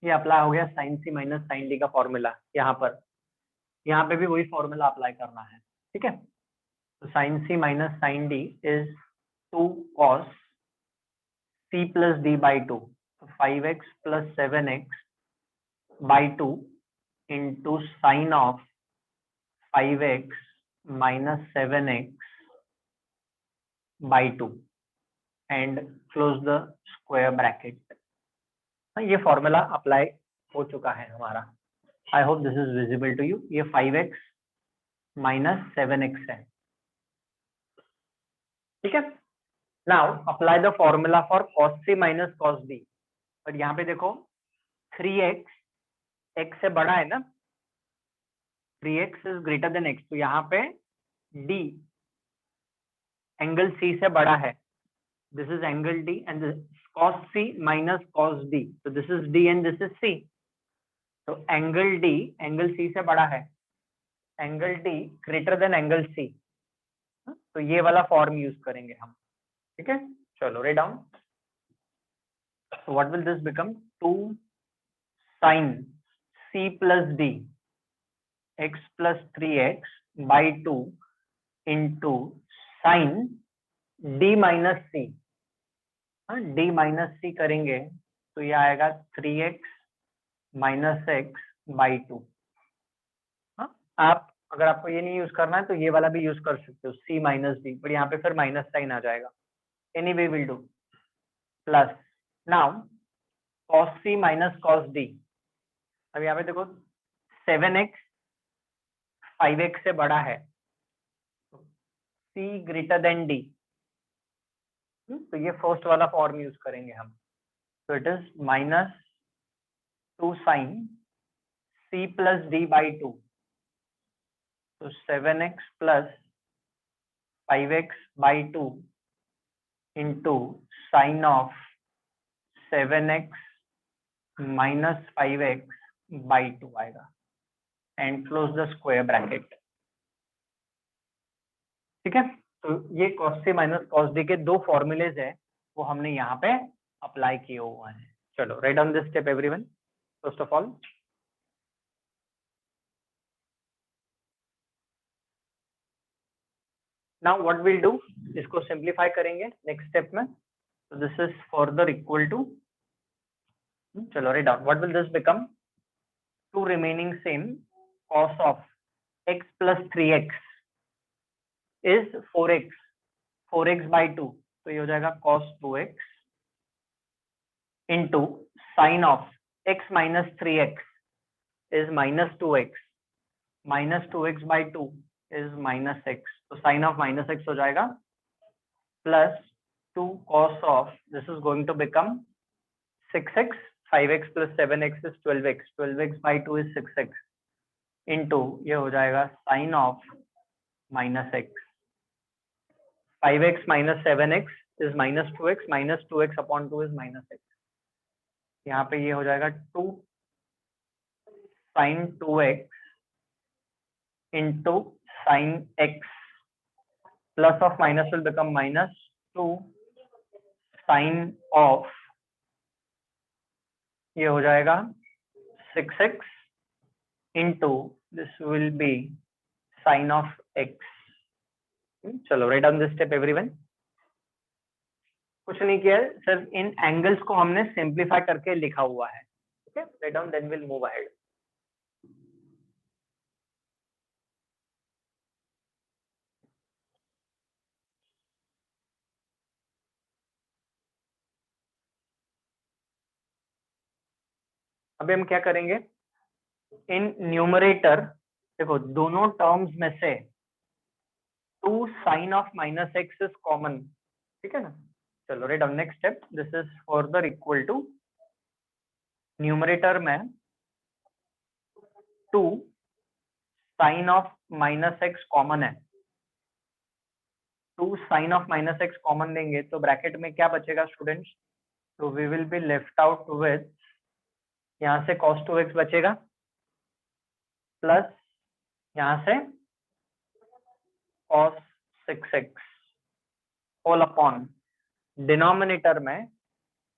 ये apply हो गया sin c minus sin d का formula. यहाँ पे भी वही फॉर्मूला अप्लाई करना है। ठीक है, तो sin c minus sin d is 2 cos c plus d by 2, so 5x plus 7x by 2 into sin of 5x minus 7x by 2 and close the square bracket। ये फॉर्मूला अप्लाई हो चुका है हमारा। I hope this is visible to you. ये 5x minus 7x है। ठीक है, now apply the formula for cos c minus cos d। और यहाँ पे देखो 3x x से बड़ा है ना, 3x is greater than x, तो यहाँ पे d एंगल c से बड़ा है, this is angle d and cos c minus cos d, तो this is d and this is c, तो एंगल d एंगल c से बड़ा है, angle d greater than angle c, तो ये वाला फॉर्म यूज करेंगे हम। ठीक है, चलो write down. So what will this become? 2 sin c plus d x plus 3x by 2 into sin d minus c। d minus c करेंगे तो ये आएगा 3x minus x by 2। आप अगर आपको ये नहीं यूज करना है तो ये वाला भी यूज कर सकते हो, c minus d, पर यहाँ पे फिर माइनस साइन आ जाएगा। Anyway will do, plus now cos c minus cos d। अब यहाँ पे देखो 7x 5x से बड़ा है, c ग्रेटर देन d, तो ये फर्स्ट वाला फॉर्म यूज करेंगे हम, तो it is minus 2 sin c plus d by 2, तो 7x plus 5x by 2 into sin of 7x minus 5x by 2 आएगा and close the square bracket. ठीक है, तो ये cos c minus cos d के दो फॉर्मूलेज है वो हमने यहाँ पे अप्लाई किए हुए हैं। चलो right down this step everyone. First of all now what will do, इसको सिंप्लीफाई करेंगे नेक्स्ट स्टेप में, तो this is further equal to, चलो right down, what will this become, 2 remaining same cos of x plus 3x is 4x, 4x by 2, तो ये हो जाएगा cos 2x into sin of x minus 3x is minus 2x, minus 2x by 2 is minus x, तो sin of minus x हो जाएगा plus 2 cos of, this is going to become 6x, 5x plus 7x is 12x, 12x by 2 is 6x into ये हो जाएगा sin of minus x, 5x minus 7x is minus 2x upon 2 is minus x, यहाँ पे ये हो जाएगा 2 sin 2x into sin x, plus of minus will become minus 2 sin of, ये हो जाएगा 6x into this will be sin of x। चलो right down this step everyone. कुछ नहीं किया है, सिर्फ इन एंगल्स को हमने सिंप्लीफाई करके लिखा हुआ है। Okay, write down, then will move ahead. अभी हम क्या करेंगे, इन न्यूमरेटर देखो दोनों टर्म्स में से 2 sin of minus X is common, ठीक है ना। चलो write down, next step, this is further equal to numerator में 2 sin of minus X common है। 2 sin of minus X common लेंगे तो ब्रैकेट में क्या बचेगा स्टूडेंट्स, तो we will be left out with, यहाँ से cos 2x बचेगा प्लस यहाँ से cos 6x whole upon denominator में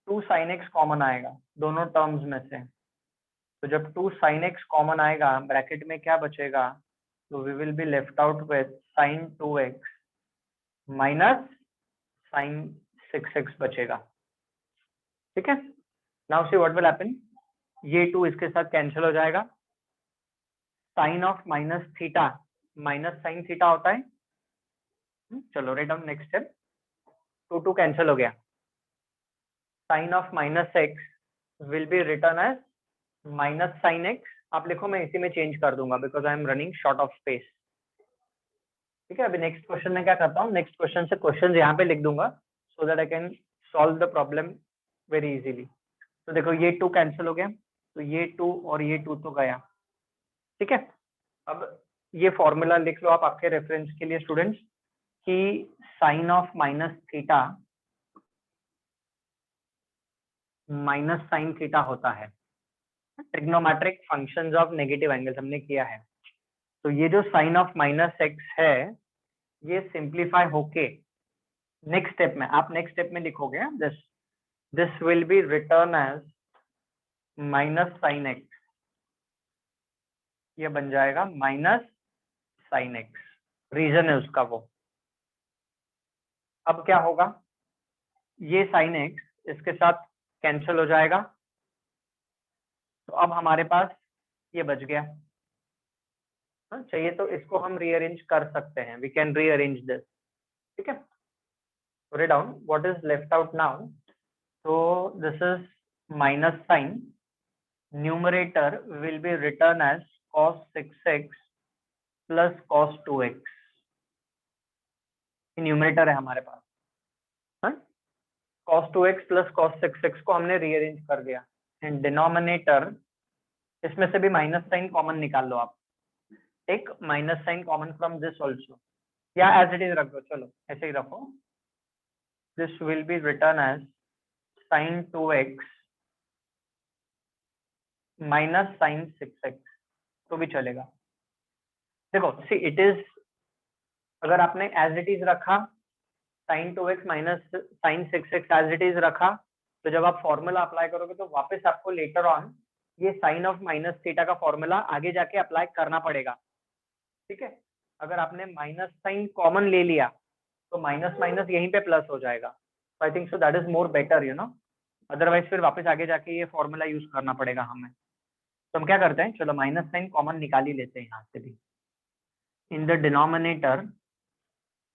2 sin x कॉमन आएगा दोनों टर्म्स में से। तो जब 2 sin x कॉमन आएगा ब्रैकेट में क्या बचेगा, तो we will be left out with sin 2x minus sin 6x बचेगा, ठीक है। Now see what will happen, ये 2 इसके साथ कैंसिल हो जाएगा, sine of minus theta minus sine theta होता है। चलो write down, next step, 2 cancel हो गया, sine of minus X will be written as minus sine X. आप लिखो, मैं इसी में चेंज कर दूंगा because I am running short of space, ठीक है। अभी नेक्स्ट क्वेश्चन में क्या करता हूँ, नेक्स्ट क्वेश्चन से क्वेश्चन यहाँ पे लिख दूंगा so that I can solve the problem very easily. तो देखो ये 2 कैंसिल हो गया, तो ये 2 और ये 2 तो गया, ठीक है। अब ये फॉर्मूला लिख लो आप आपके रेफरेंस के लिए स्टूडेंट्स, कि sine of minus theta minus sine theta होता है trigonometric functions of negative angles, हमने किया है। तो ये जो साइन ऑफ माइनस एक्स है ये सिंप्लीफाई होके नेक्स्ट स्टेप में, आप नेक्स्ट स्टेप में लिखोगे this will be written as minus sine X, ये बन जाएगा माइनस साइन एक्स, रीजन है उसका वो। अब क्या होगा, ये साइन एक्स इसके साथ कैंसिल हो जाएगा, तो अब हमारे पास ये बच गया। चाहिए तो इसको हम रीअरेंज कर सकते हैं, वी कैन रीअरेंज दिस, ठीक है। write down what is left out now, so this is minus sign, numerator will be written as cos 6x plus cos 2x, numerator है हमारे पास, हाँ? cos 2x plus cos 6x को हमने rearrange कर दिया, and denominator इसमें से भी माइनस साइन कॉमन निकाल लो आप, take minus sine common from this also, या एज इट इज रख दो, चलो ऐसे ही रखो, this will be written as sin 2x minus sine 6x, तो भी चलेगा। देखो सी इट इज, अगर आपने एज इट इज रखा sin 2x minus sine 6x as it is रखा, तो जब आप फॉर्मूला अप्लाई करोगे तो वापस आपको लेटर ऑन ये साइन ऑफ माइनस थीटा का फॉर्मूला आगे जाके अप्लाई करना पड़ेगा, ठीक है। अगर आपने माइनस साइन कॉमन ले लिया तो माइनस माइनस यहीं पे प्लस हो जाएगा, I think so that is more better, you know, otherwise फिर वापस आगे जाके ये फॉर्मूला यूज करना पड़ेगा हमें। तो हम क्या करते हैं, चलो माइनस साइन कॉमन निकाल ही लेते हैं यहाँ से भी। In the denominator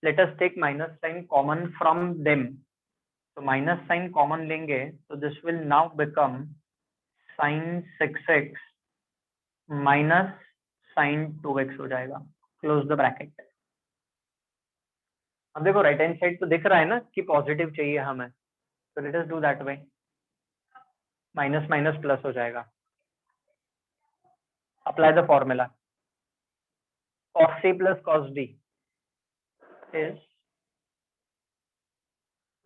let us take minus sine common from them, तो माइनस साइन कॉमन लेंगे तो this will now become sine 6x minus sine 2x हो जाएगा, क्लोज द ब्रैकेट। अब देखो राइट हैंड साइड तो दिख रहा है ना कि पॉजिटिव चाहिए हमें, तो let us do that way, minus minus plus हो जाएगा, apply the formula, cos c plus cos d is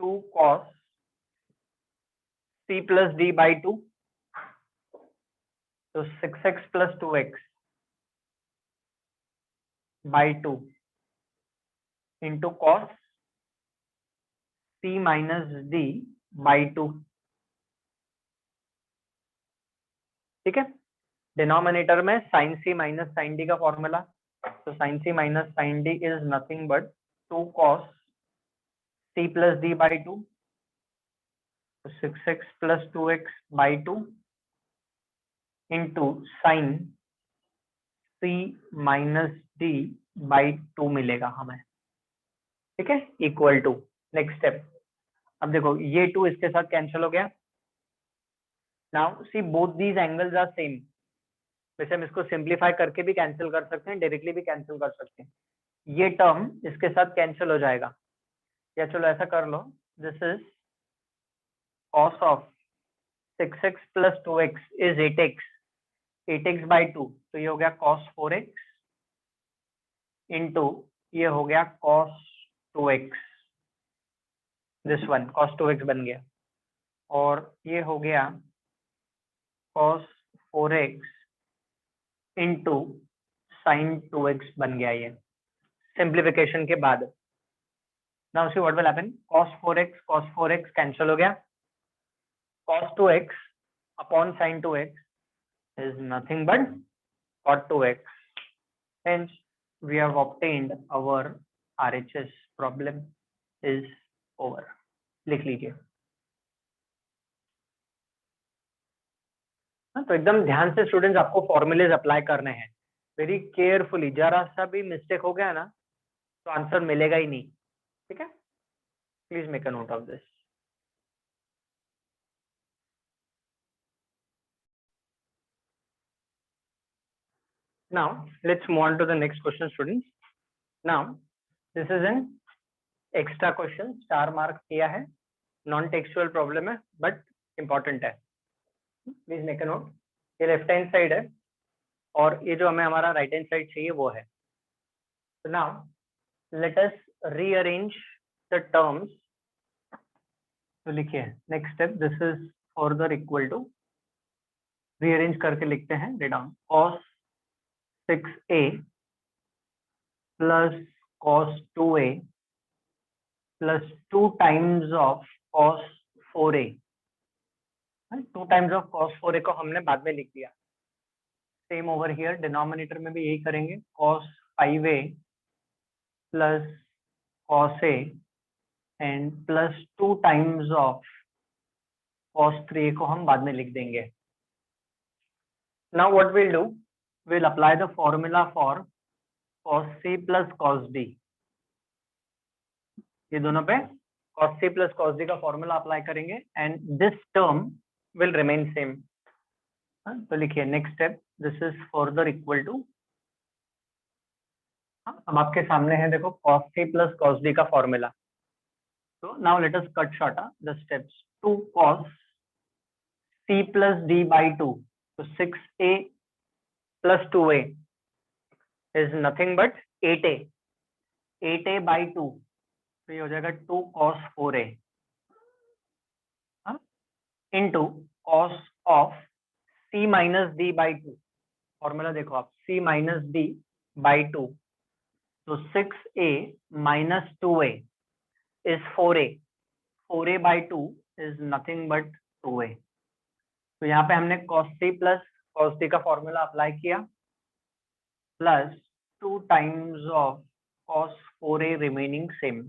2 cos c plus d by 2, तो 6x plus 2x by 2 into cos c minus d by 2, ठीक है। Denominator में sin c minus sin d का formula, तो sin c minus sin d is nothing but 2 cos c plus d by 2 तो 6x plus 2x by 2 into sine c minus d by 2 मिलेगा हमें, ठीक है, इक्वल टू नेक्स्ट स्टेप। अब देखो ये 2 इसके साथ कैंसिल हो गया। Now see both these angles are same. वैसे हम इसको सिंप्लीफाई करके भी कैंसिल कर सकते हैं, डायरेक्टली भी कैंसिल कर सकते हैं। ये टर्म इसके साथ कैंसिल हो जाएगा, या चलो ऐसा कर लो, this is cos of 6x plus 2x is 8x, 8x by 2, तो ये हो गया cos 4x इंटू ये हो गया cos 2x, this one cos 2x बन गया, और ये हो गया cos 4x into sine 2x बन गया ये सिंप्लीफिकेशन के बाद। Now see what will happen, cos 4x cancel हो गया, cos 2x upon sin 2x is nothing but cot 2x, hence we have obtained our RHS problem is over। लिख लीजिए। तो एकदम ध्यान से स्टूडेंट्स आपको फॉर्मूलेज अप्लाई करने हैं, वेरी केयरफुली। जरा सा भी मिस्टेक हो गया ना तो आंसर मिलेगा ही नहीं, ठीक है, please make a note of this. Now let's move on to the next question students। Now this is an extra question, star mark किया है, नॉन टेक्सचुअल प्रॉब्लम है बट इंपॉर्टेंट है, प्लीज मेक अ नोट। ये left hand side है और ये जो हमें हमारा राइट हैंड साइड चाहिए वो है। So now let us rearrange the terms। तो लिखिए next step, this is further equal to, rearrange करके लिखते हैं, रे down cos 6a plus cos 2a plus 2 times of cos 4a। 2 times of cos 4a को हमने बाद में लिख दिया। सेम ओवर हियर डिनोमिनेटर में भी यही करेंगे, cos 5a plus cos a and plus 2 times of cos 3a को हम बाद में लिख देंगे। Now what we'll do, we'll apply the formula for cos c plus cos d। ये दोनों पे cos c plus cos d का फॉर्मूला अप्लाई करेंगे and this term will remain same. तो लिखिए next step, this is further equal to, अब आपके सामने है देखो cos c plus cos d का फॉर्मूला। तो now let us cut short the steps. 2 cos c plus d by 2, तो 6a plus 2a is nothing but 8a, 8a by 2, तो ये हो जाएगा 2 cos 4a into cos of c minus d by 2। Formula देखो आप, c minus d by 2, तो 6a minus 2a is 4a, 4a by 2 is nothing but 2a। तो यहाँ पे हमने cos c plus cos d का फॉर्मूला अप्लाई किया, plus 2 times of cos 4a remaining same.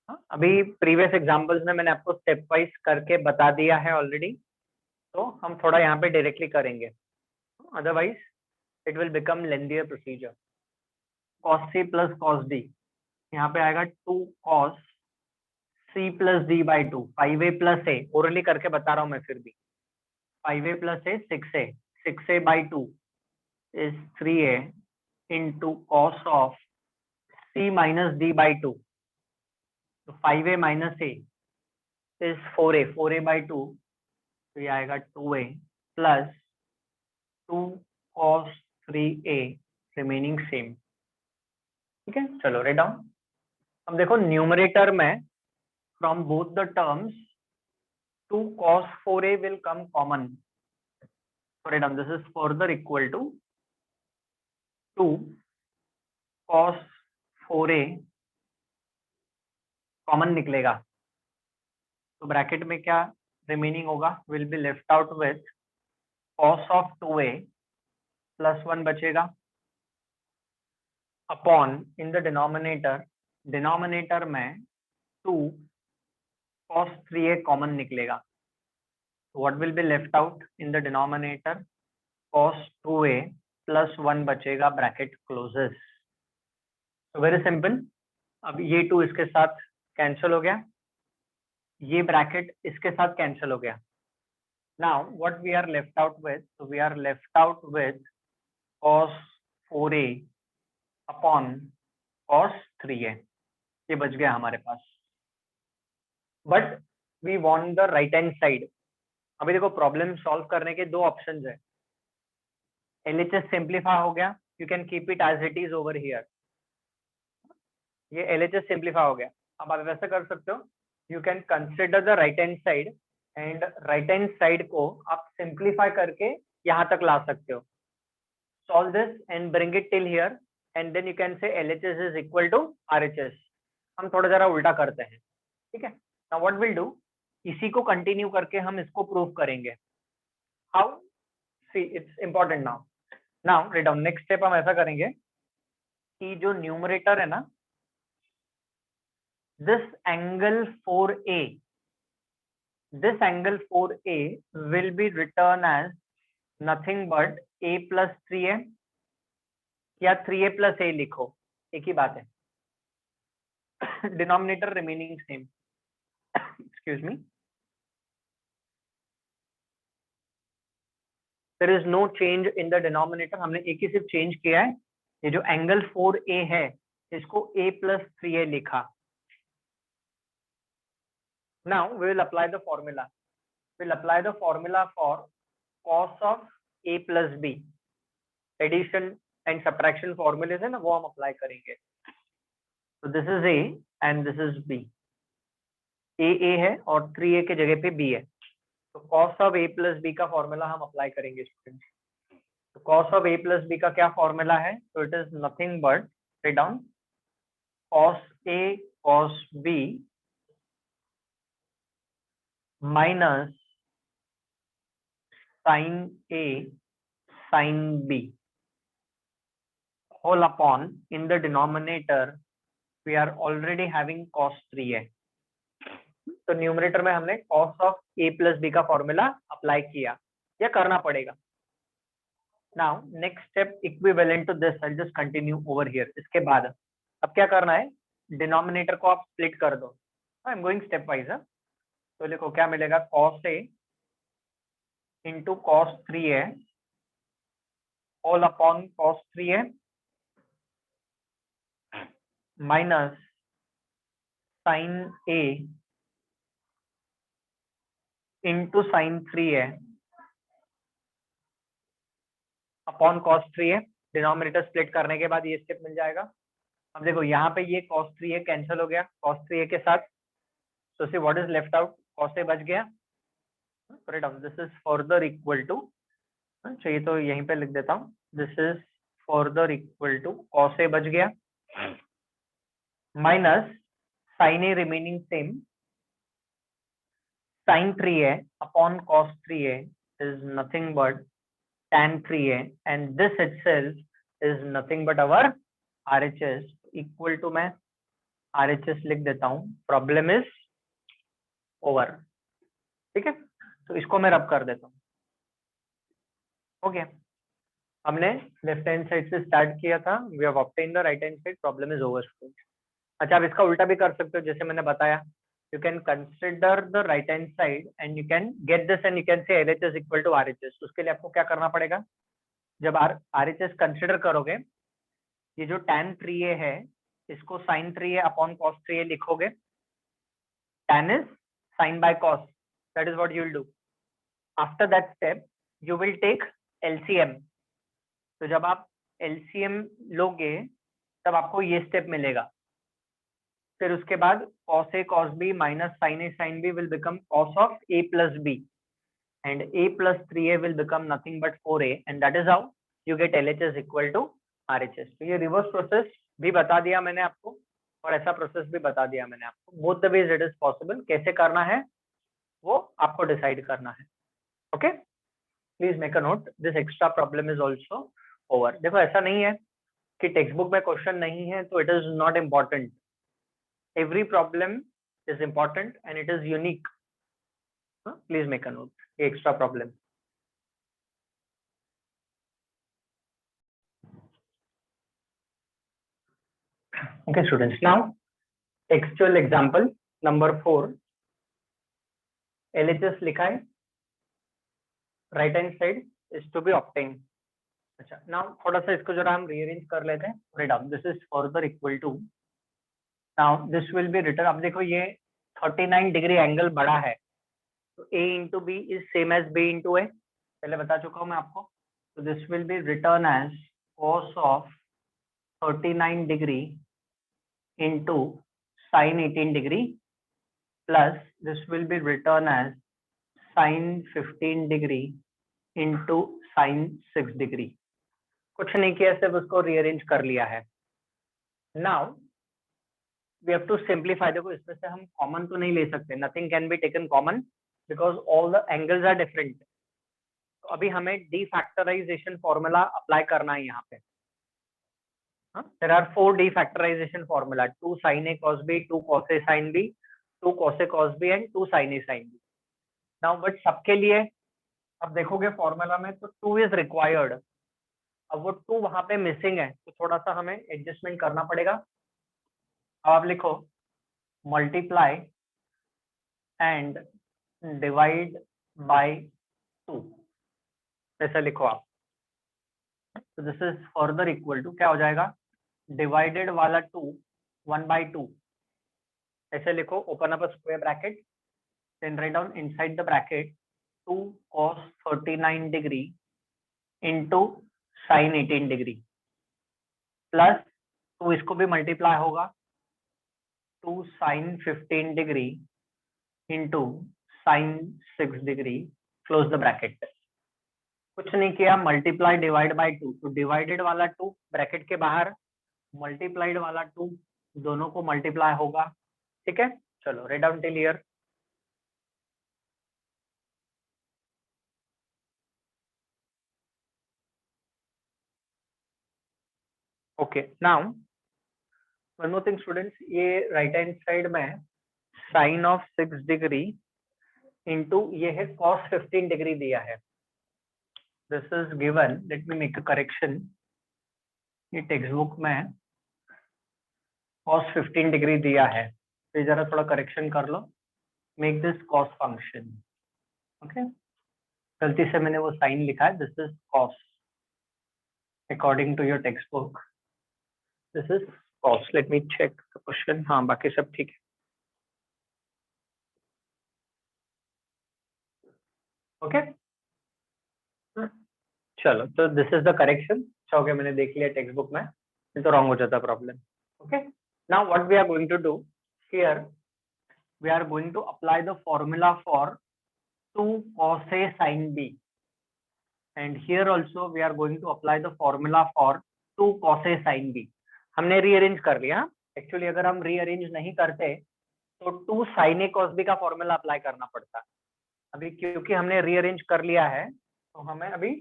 अभी प्रीवियस एग्जांपल्स में मैंने आपको स्टेप वाइज करके बता दिया है ऑलरेडी, तो हम थोड़ा यहाँ पे डायरेक्टली करेंगे, otherwise it will become lengthier procedure. cos c plus cos d, यहाँ पे आएगा 2 cos c plus d by 2, 5a plus a, orally करके बता रहा हूँ मैं फिर भी, 5a plus a 6a, 6a by 2 is 3a into cos of c minus d by 2, तो 5a minus a is 4a, 4a by 2, तो ये आएगा 2a plus 2 cos 3a remaining same, ठीक है। चलो राइट डाउन। अब देखो न्यूमरेटर में from both the terms 2 cos 4a will come common, so write down, this is further equal to 2 cos 4a common निकलेगा, तो ब्रैकेट में क्या रिमेनिंग होगा, will be left out with cos of 2a plus 1 बचेगा upon in the denominator, denominator में 2 cos 3a common निकलेगा, what will be left out in the denominator, cos 2a plus 1 बचेगा, bracket closes. Very simple. अब ये 2 इसके साथ cancel हो गया, ये ब्रैकेट इसके साथ कैंसिल हो गया। Now what we are left out with, so we are left out with cos 4a upon cos 3a, ये बच गया हमारे पास। But we want the right hand side. अभी देखो प्रॉब्लम सॉल्व करने के दो ऑप्शंस है, LHS सिंप्लीफाई हो गया, you can keep it as it is over here, ये LHS सिंप्लीफाई हो गया। अब आप वैसे कर सकते हो, you can consider the right hand side and right hand side को आप सिंप्लीफाई करके यहाँ तक ला सकते हो। Solve this and bring it till here and then you can say LHS is equal to RHS। हम थोड़ा जरा उल्टा करते हैं, ठीक है। नाउ व्हाट विल डू, इसी को कंटिन्यू करके हम इसको प्रूव करेंगे। How, see it's important. Now write down, next step हम ऐसा करेंगे कि जो न्यूमरेटर है ना, this angle 4a, this angle 4a will be written as nothing but a plus 3a, या 3a plus a लिखो, एक ही बात है, denominator remaining same. Excuse me, there is no change in the denominator, हमने एक ही सिर्फ चेंज किया है, ये जो एंगल 4a है इसको a plus 3a लिखा। Now we will apply the formula. We'll apply the formula for cos of a plus b. Addition and subtraction formulas है ना, वो हम अप्लाई करेंगे। So this is a and this is b. a है और 3a के जगह पे b है, तो cos of a plus b का फॉर्मूला हम अप्लाई करेंगे स्टूडेंट्स। तो cos of a plus b का क्या फॉर्मूला है, तो it is nothing but, write down, cos a cos b minus sin a sin b whole upon, in the denominator we are already having cos 3a, तो numerator में हमने cos of a plus b का formula apply किया, या करना पड़ेगा। Now next step equivalent to this, I just continue over here. इसके बाद अब क्या करना है, डिनोमिनेटर को आप स्प्लिट कर दो। I am going step wise. तो लिखो क्या मिलेगा, cos a into cos 3a whole upon cos 3a minus sin a into sin 3a upon cos 3a। Denominator split करने के बाद ये स्टेप मिल जाएगा। अब देखो यहाँ पे ये cos 3a कैंसिल हो गया cos 3a के साथ, so see what is left out, cos a बच गया। This is further equal to, चाहिए तो यहीं पे लिख देता हूँ, this is further equal to cos a बच गया minus sin a remaining same, sin 3a upon cos 3a is nothing but tan 3a, and this itself is nothing but our RHS, equal to मैं RHS लिख देता हूँ, problem is over. ठीक है, तो इसको मैं रब कर देता हूँ। ओके, हमने लेफ्ट हैंड साइड से स्टार्ट किया था, we have obtained the right hand side, problem is over. अच्छा, आप इसका उल्टा भी कर सकते हो, जैसे मैंने बताया, you can consider the right hand side and you can get this and you can say LHS equal to RHS। उसके लिए आपको क्या करना पड़ेगा, जब RHS कंसिडर करोगे, ये जो tan 3a है इसको sin 3a upon cos 3a लिखोगे, tan is sin by cos, that is what you will do। after that step you will take LCM। तो जब आप LCM लोगे तब आपको ये स्टेप मिलेगा। फिर उसके बाद cos a cos b minus sin a sin b will become cos of a plus b, and a plus 3a will become nothing but 4a, and that is how you get LHS equal to RHS। तो ये reverse process भी बता दिया मैंने आपको और ऐसा process भी बता दिया मैंने आपको, both the ways it is possible. कैसे करना है वो आपको डिसाइड करना है। Okay, please make a note, this extra problem is also over. देखो ऐसा नहीं है कि टेक्स्ट बुक में क्वेश्चन नहीं है तो it is not important. every problem is important and it is unique. Please make a note. Extra problem. Okay, students. Now, textual example number 4. LHS लिखा है. Right hand side is to be obtained. अच्छा, now थोड़ा सा इसको जरा हम rearrange कर लेते हैं. Write down. This is further equal to. Now this will be written. अब देखो ये 39 डिग्री एंगल बड़ा है, तो A into B is same as B into A. पहले बता चुका हूँ मैं आपको. So this will be written as cos of 39 degree into sin 18 degree plus this will be written as sin 15 degree into sin 6 degree. कुछ नहीं किया, सिर्फ उसको रीअरेंज कर लिया है. Now we have to simplify. देखो इसमें से हम कॉमन तो नहीं ले सकते, nothing can be taken common because all the angles are different. तो अभी हमें डीफैक्टराइजेशन फॉर्मूला अप्लाई करना है यहाँ पे. There are 4 defactorization formula: 2 sin A cos B, 2 cos A sin B, 2 cos A cos B and 2 sin A sin B. Now but सबके लिए अब देखोगे फॉर्मूला में तो 2 is required. अब वो 2 वहां पे मिसिंग है, तो थोड़ा सा हमें एडजस्टमेंट करना पड़ेगा. अब आप लिखो मल्टीप्लाई एंड डिवाइड बाय 2. ऐसा लिखो आप. तो this is further equal to क्या हो जाएगा, डिवाइडेड वाला 2 1/2. ऐसे लिखो, open up a square bracket, then write down inside the bracket 2 cos 39 degree into sine 18 degree plus 2 इसको भी मल्टीप्लाई होगा 2 sin 15 degree into sine 6 degree, close the bracket. कुछ नहीं किया, मल्टीप्लाई डिवाइड बाय 2. तो डिवाइडेड वाला 2 ब्रैकेट के बाहर, मल्टीप्लाइड वाला 2 दोनों को मल्टीप्लाई होगा. ठीक है, चलो right down till here. Okay, now one more thing students, ये राइट हैंड साइड में साइन ऑफ 6 डिग्री इंटू ये है cos 15 डिग्री दिया है. This is given, let me make a correction. ये टेक्स्ट बुक में cos 15 डिग्री दिया है, तो जरा थोड़ा करेक्शन कर लो. Make this cos function. Okay, गलती से मैंने वो साइन लिखा है. This is cos according to your text book. This is cos. Let me check the question. हाँ, बाकी सब ठीक है. ओके, चलो, तो this is the correction. Okay, मैंने देख लिया टेक्स्ट बुक में, नहीं तो रॉन्ग हो जाता problem. Okay, now what we are going to do here, we are going to apply the formula for 2 cos A sin B, and here also we are going to apply the formula for 2 cos A sin B. हमने rearrange कर लिया. Actually अगर हम rearrange नहीं करते तो 2 sin A cos B का formula apply करना पड़ता. अभी क्योंकि हमने रीअरेंज कर लिया है, तो हमें अभी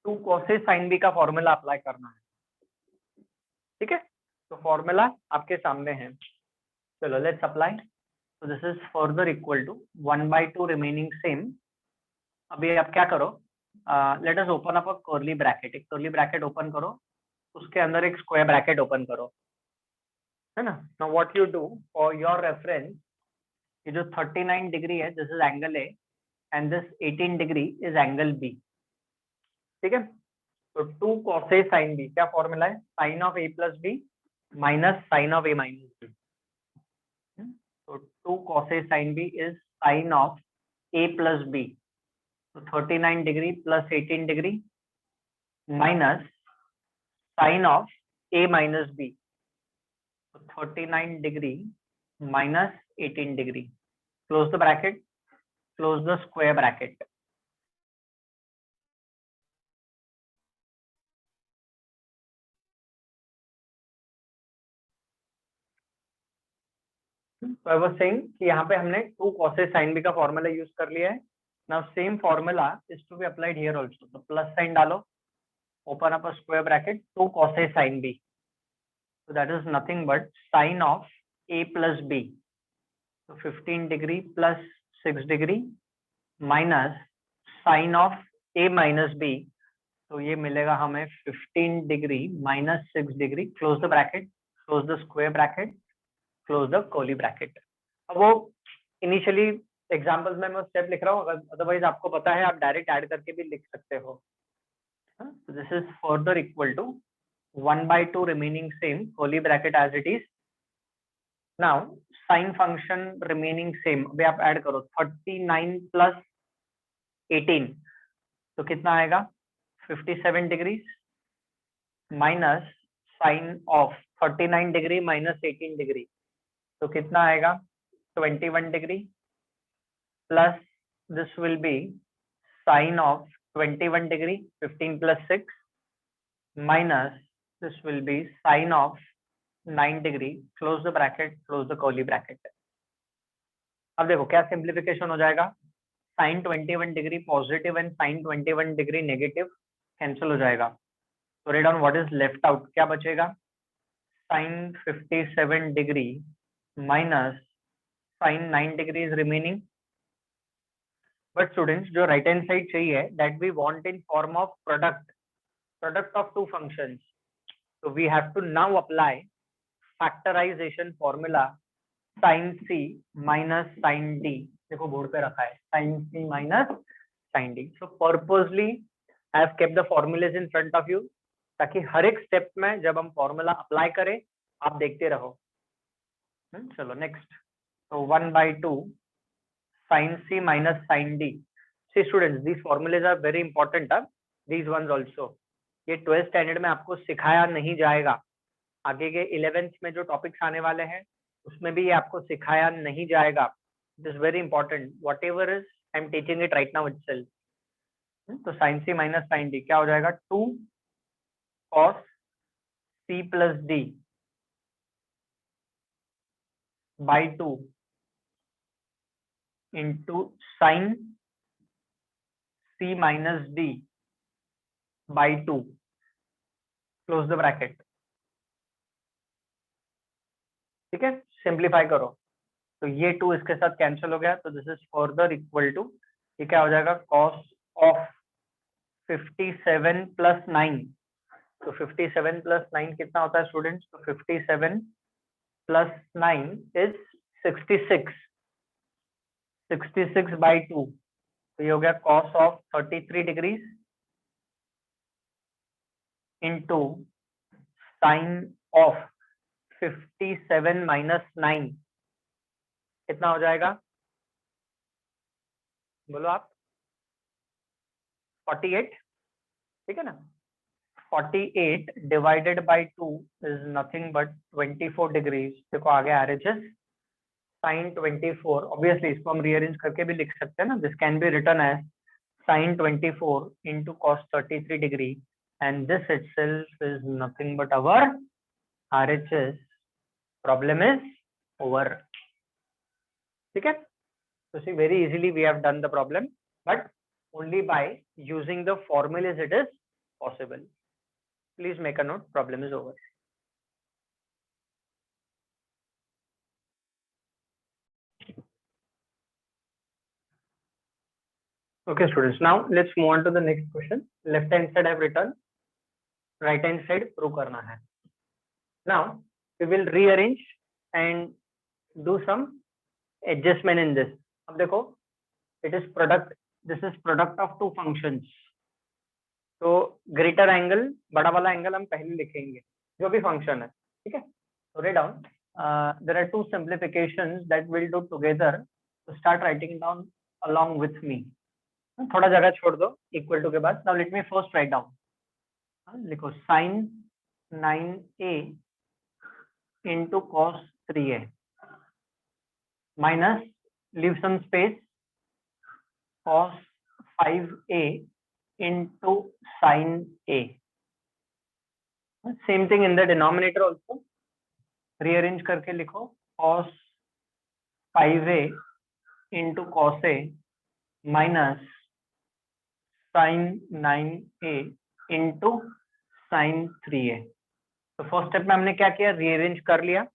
2 cos A sin B का फॉर्मूला अप्लाई करना है. ठीक है, तो फॉर्मूला आपके सामने है. चलो let's apply. So this is further equal to 1/2 remaining same. अभी आप क्या करो, लेट अस ओपन अप अ कर्ली ब्रैकेट. एक कर्ली ब्रैकेट ओपन करो, उसके अंदर एक स्क्वायर ब्रैकेट ओपन करो, है ना. Now what you do for your reference, ये जो 39 डिग्री है this is angle A and this 18 degree is angle B. ठीक है, तो 2 cos A sin B क्या फॉर्मूला है, sine of A plus B minus sine of A minus B. तो 2 cos A sin B is sin of A plus B. तो 39 degree plus 18 degree minus sine of A minus B. तो 39 degree minus 18 degree, close the bracket, close the square bracket. तो I was saying कि यहाँ पे हमने 2 cos A sin B का formula use कर लिया है. Now same formula is to be applied here also. तो प्लस साइन डालो, open up a square bracket, 2 cos A sin B. So that is nothing but sin of A plus B. तो 15 degree plus 6 degree minus sine of a minus b, तो ये मिलेगा हमें 15 degree minus 6 degree, close the bracket, close the square bracket, close the curly bracket. अब वो initially examples में मैं step लिख रहा हूँ, अदरवाइज आपको पता है आप डायरेक्ट ऐड करके भी लिख सकते हो। This is further equal to 1/2 remaining same, curly bracket as it is. Now sin function remaining same, अभी आप ऐड करो 39 प्लस 18, तो कितना आएगा 57 degree minus sine of 39 degree minus 18 degree, तो कितना आएगा 21 degree plus this will be sine of 21 degree 15 plus 6 minus this will be sine of 9 degree, close the bracket, close the curly bracket। अब देखो क्या simplification हो जाएगा, sin 21 degree positive and sin 21 degree negative cancel हो जाएगा, तो read on what is left out, क्या बचेगा sin 57 degree minus sin 9 degree is remaining. But students जो राइट हैंड साइड चाहिए that we want in form of product of two functions, so we have to now apply factorization formula sin c minus sin d, देखो board पे रखा है sin c minus sin d। so purposely I have kept the formulas in front of you, ताकि हर एक step में जब हम formula apply करें आप देखते रहो। चलो नेक्स्ट, तो 1/2 sin c minus sin d। see students, these formulas are very important, these ones also, ये 12th स्टैंडर्ड में आपको सिखाया नहीं जाएगा, आगे के 11th में जो टॉपिक्स आने वाले हैं उसमें भी ये आपको सिखाया नहीं जाएगा। It is very important, what ever is I am teaching it right now itself. तो sine C minus sine D क्या हो जाएगा 2 cos c plus D by 2 into sine c minus D by 2, close the bracket. ठीक है, simplify करो, तो ये 2 इसके साथ कैंसिल हो गया, तो this is further equal to, ये क्या हो जाएगा cos ऑफ 57 प्लस 9, तो 57 प्लस 9 कितना होता है स्टूडेंट्स, तो 57 प्लस 9 इज 66 बाई 2, तो ये हो गया cos of 33 degree into sign of 57 minus 9, कितना हो जाएगा बोलो आप, 48, ठीक है ना। 48 divided by 2 is nothing but 24 degrees, देखो आगे RHS sin 24, ऑब्वियसली इसको हम रीअरेंज करके भी लिख सकते हैं ना, this can be written as sin 24 into cos 33 degree, and this itself is nothing but our RHS, problem is over। ठीक है, so see very easily we have done the problem, but only by using the formulas it is possible। Please make a note, problem is over। Okay students, now let's move on to the next question। left hand side I have written, right hand side prove करना है। now we will rearrange and do some adjustment in this। अब देखो it is product, this is product of two functions, तो greater angle बड़ा वाला angle हम पहले लिखेंगे जो भी फंक्शन है, ठीक है। तो read down, there are 2 simplifications that will do together, तो start writing down along with me, थोड़ा जगह छोड़ दो इक्वल टू के बाद। Now let me first write down, लिखो sin 9a into cos 3a minus leave some space cos 5a into sin a, same thing in the denominator also, rearrange करके लिखो cos 5a into cos a minus sin 9a into sin 3a। तो first step में हमने क्या किया, rearrange कर लिया,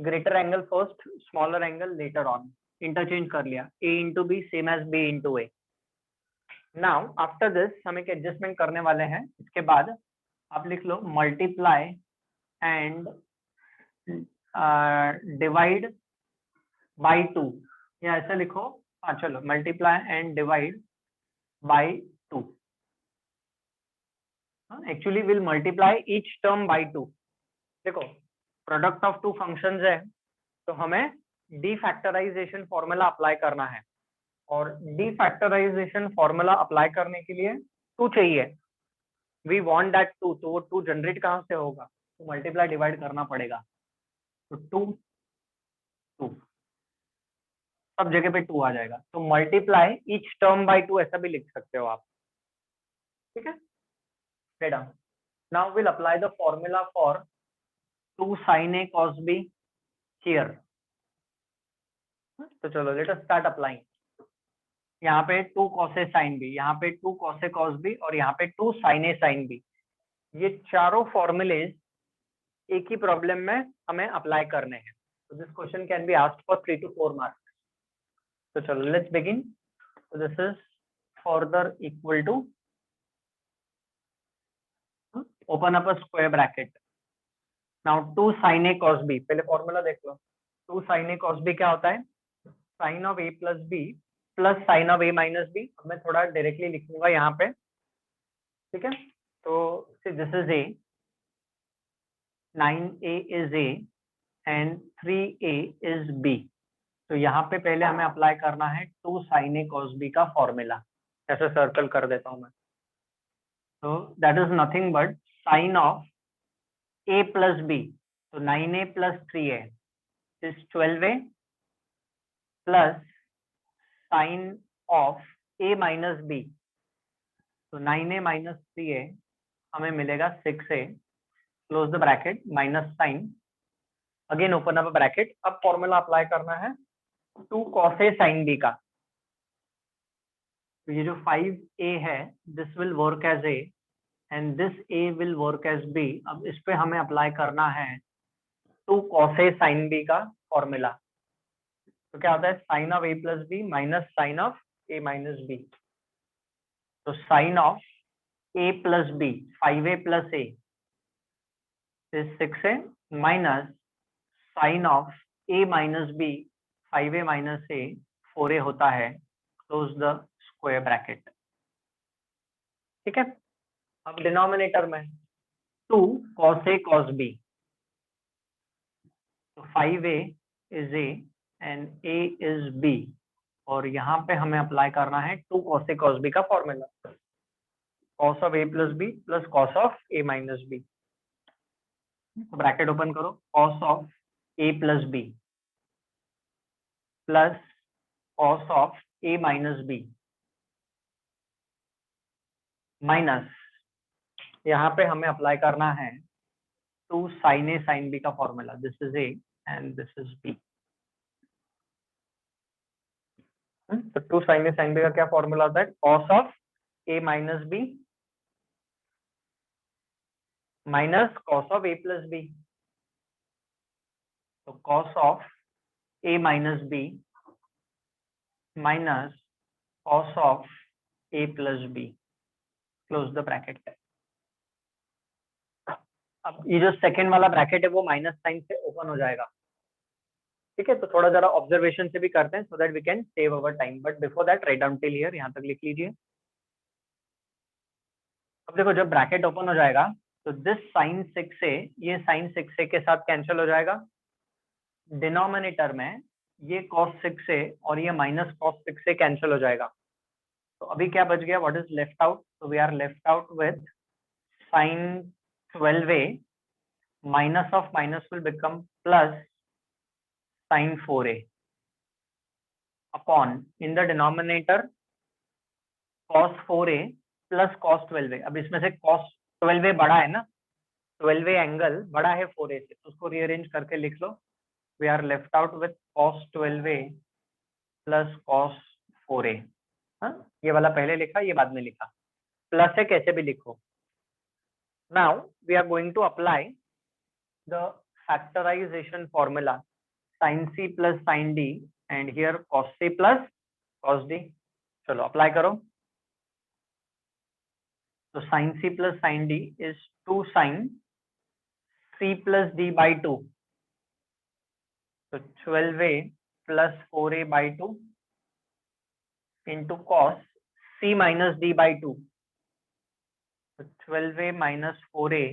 greater angle first, smaller angle later on, interchange कर लिया, a into B same as b into A. Now after this हम एक एडजस्टमेंट करने वाले हैं। इसके बाद आप लिख लो मल्टीप्लाई एंड डिवाइड बाई 2, या ऐसे लिखो, हाँ चलो, multiply and divide by 2। Actually will multiply each term by 2। देखो प्रोडक्ट ऑफ टू फंक्शंस है, तो हमें डीफैक्टराइजेशन फॉर्मूला अप्लाई करना है, और डीफैक्टराइजेशन फॉर्मूला अप्लाई करने के लिए 2 चाहिए। वी वांट दैट 2, तो वो 2 जनरेट कहाँ से होगा, तो मल्टीप्लाई डिवाइड करना पड़ेगा। तो 2 2 सब जगह पे 2 आ जाएगा, तो मल्टीप्लाई ईच टर्म बाय 2 ऐसा भी लिख सकते हो आप, ठीक है बेटा। Now will apply the formula for 2 sin a cos b here. तो चलो लेट अस स्टार्ट अप्लाइंग। यहाँ पे 2 cos a sin b, यहाँ पे 2 cos a cos b, और यहाँ पे 2 sin a sin b। ये चारों फॉर्मूलेज एक ही प्रॉब्लम में हमें अप्लाई करने हैं। तो this question can be asked for 3 to 4 marks. तो चलो let's begin. So this is further equal to, open up a square bracket. Now 2 sin a cos b, पहले फॉर्मूला देख लो। 2 sin a cos b क्या होता है, sin of a plus b plus sin of a minus b। अब मैं थोड़ा directly लिखूंगा यहाँ पे, ठीक है। तो this is a, 9a is a and 3a is b। तो यहाँ पे पहले हमें अप्लाई करना है 2 sin a cos b का फॉर्मूला। ऐसे सर्कल कर देता हूँ मैं। तो that is nothing but sine of a plus b, तो 9a plus 3a is 12a plus sine of a minus b, तो 9a माइनस 3a हमें मिलेगा 6a, close the bracket, minus sine, again open up bracket. अब formula apply करना है 2 cos a sin b का। तो ये जो 5a है this will work as a and this a will work as b। अब इस पे हमें अप्लाई करना है 2 cos a sin b का फॉर्मूला। तो क्या होता है, sine of a plus B minus sine of a minus b। तो sine of a plus b 5a plus a is 6a minus sine of a minus b 5a minus a 4a होता है, close the square bracket, ठीक है। अब denominator में 2 cos a cos b, तो 5a is a and a is b, और यहाँ पे हमें अप्लाई करना है 2 cos a cos b का formula, cos of a plus b plus cos of a minus b। Bracket open करो, cos of a plus b plus cos of a minus b minus, यहाँ पे हमें apply करना है 2 sin a sin b का formula. This is a and this is b। तो 2 sin a sin b का क्या फॉर्मूला होता है, cos of a minus b minus cos of a plus b। तो cos of a minus b minus cos of a plus b, close the bracket. अब ये जो second वाला bracket है वो माइनस साइन से ओपन हो जाएगा, ठीक है। तो थोड़ा जरा ऑब्जर्वेशन से भी करते हैं, so that we can save our time, but before that write down till here, यहाँ तक लिख लीजिए। अब देखो जब ब्रैकेट ओपन हो जाएगा तो दिस साइन 6a ये साइन 6a के साथ कैंसिल हो जाएगा। डिनोमिनेटर में ये cos 6a और ये माइनस cos 6a कैंसिल हो जाएगा। तो अभी क्या बच गया, व्हाट इज लेफ्ट आउट, तो we are left out with sine 12a minus of minus will become plus sin 4a upon in the denominator cos 4a plus cos 12a। अब इसमें से cos 12a बड़ा है ना, 12a एंगल बड़ा है 4a से, तो उसको रीअरेंज करके लिख लो। We are left out with cos 12a plus cos 4a। हाँ, ये वाला पहले लिखा, ये बाद में लिखा, प्लस है कैसे भी लिखो। Now we are going to apply the factorization formula sin c plus sin d and here cos c plus cos d. चलो अप्लाई करो. तो sin c plus sin d is 2 sin c plus d by 2. So 12a plus 4a by 2 into cos c minus d by 2. So 12a minus 4a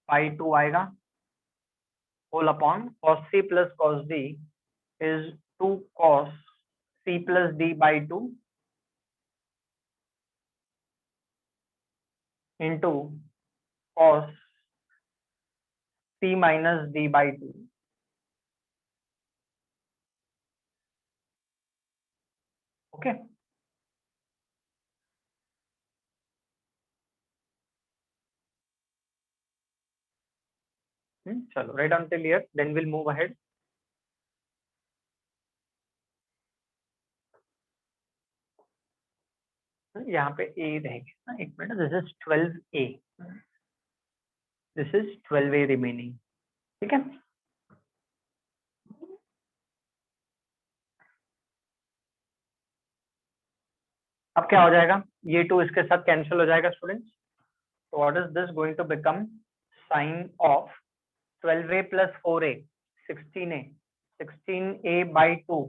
by 2 आएगा. Whole upon cos c plus cos d is 2 cos c plus d by 2 into cos c minus d by 2. Okay. चलो write down till here, then we'll move ahead. यहाँ पे a रहेगी ना, एक minute. This is 12a. This is 12a remaining. ठीक है. अब क्या हो जाएगा, ये 2 इसके साथ कैंसिल हो जाएगा students. So what is this going to become? Sin of 12a plus 4a 16a 16a by 2.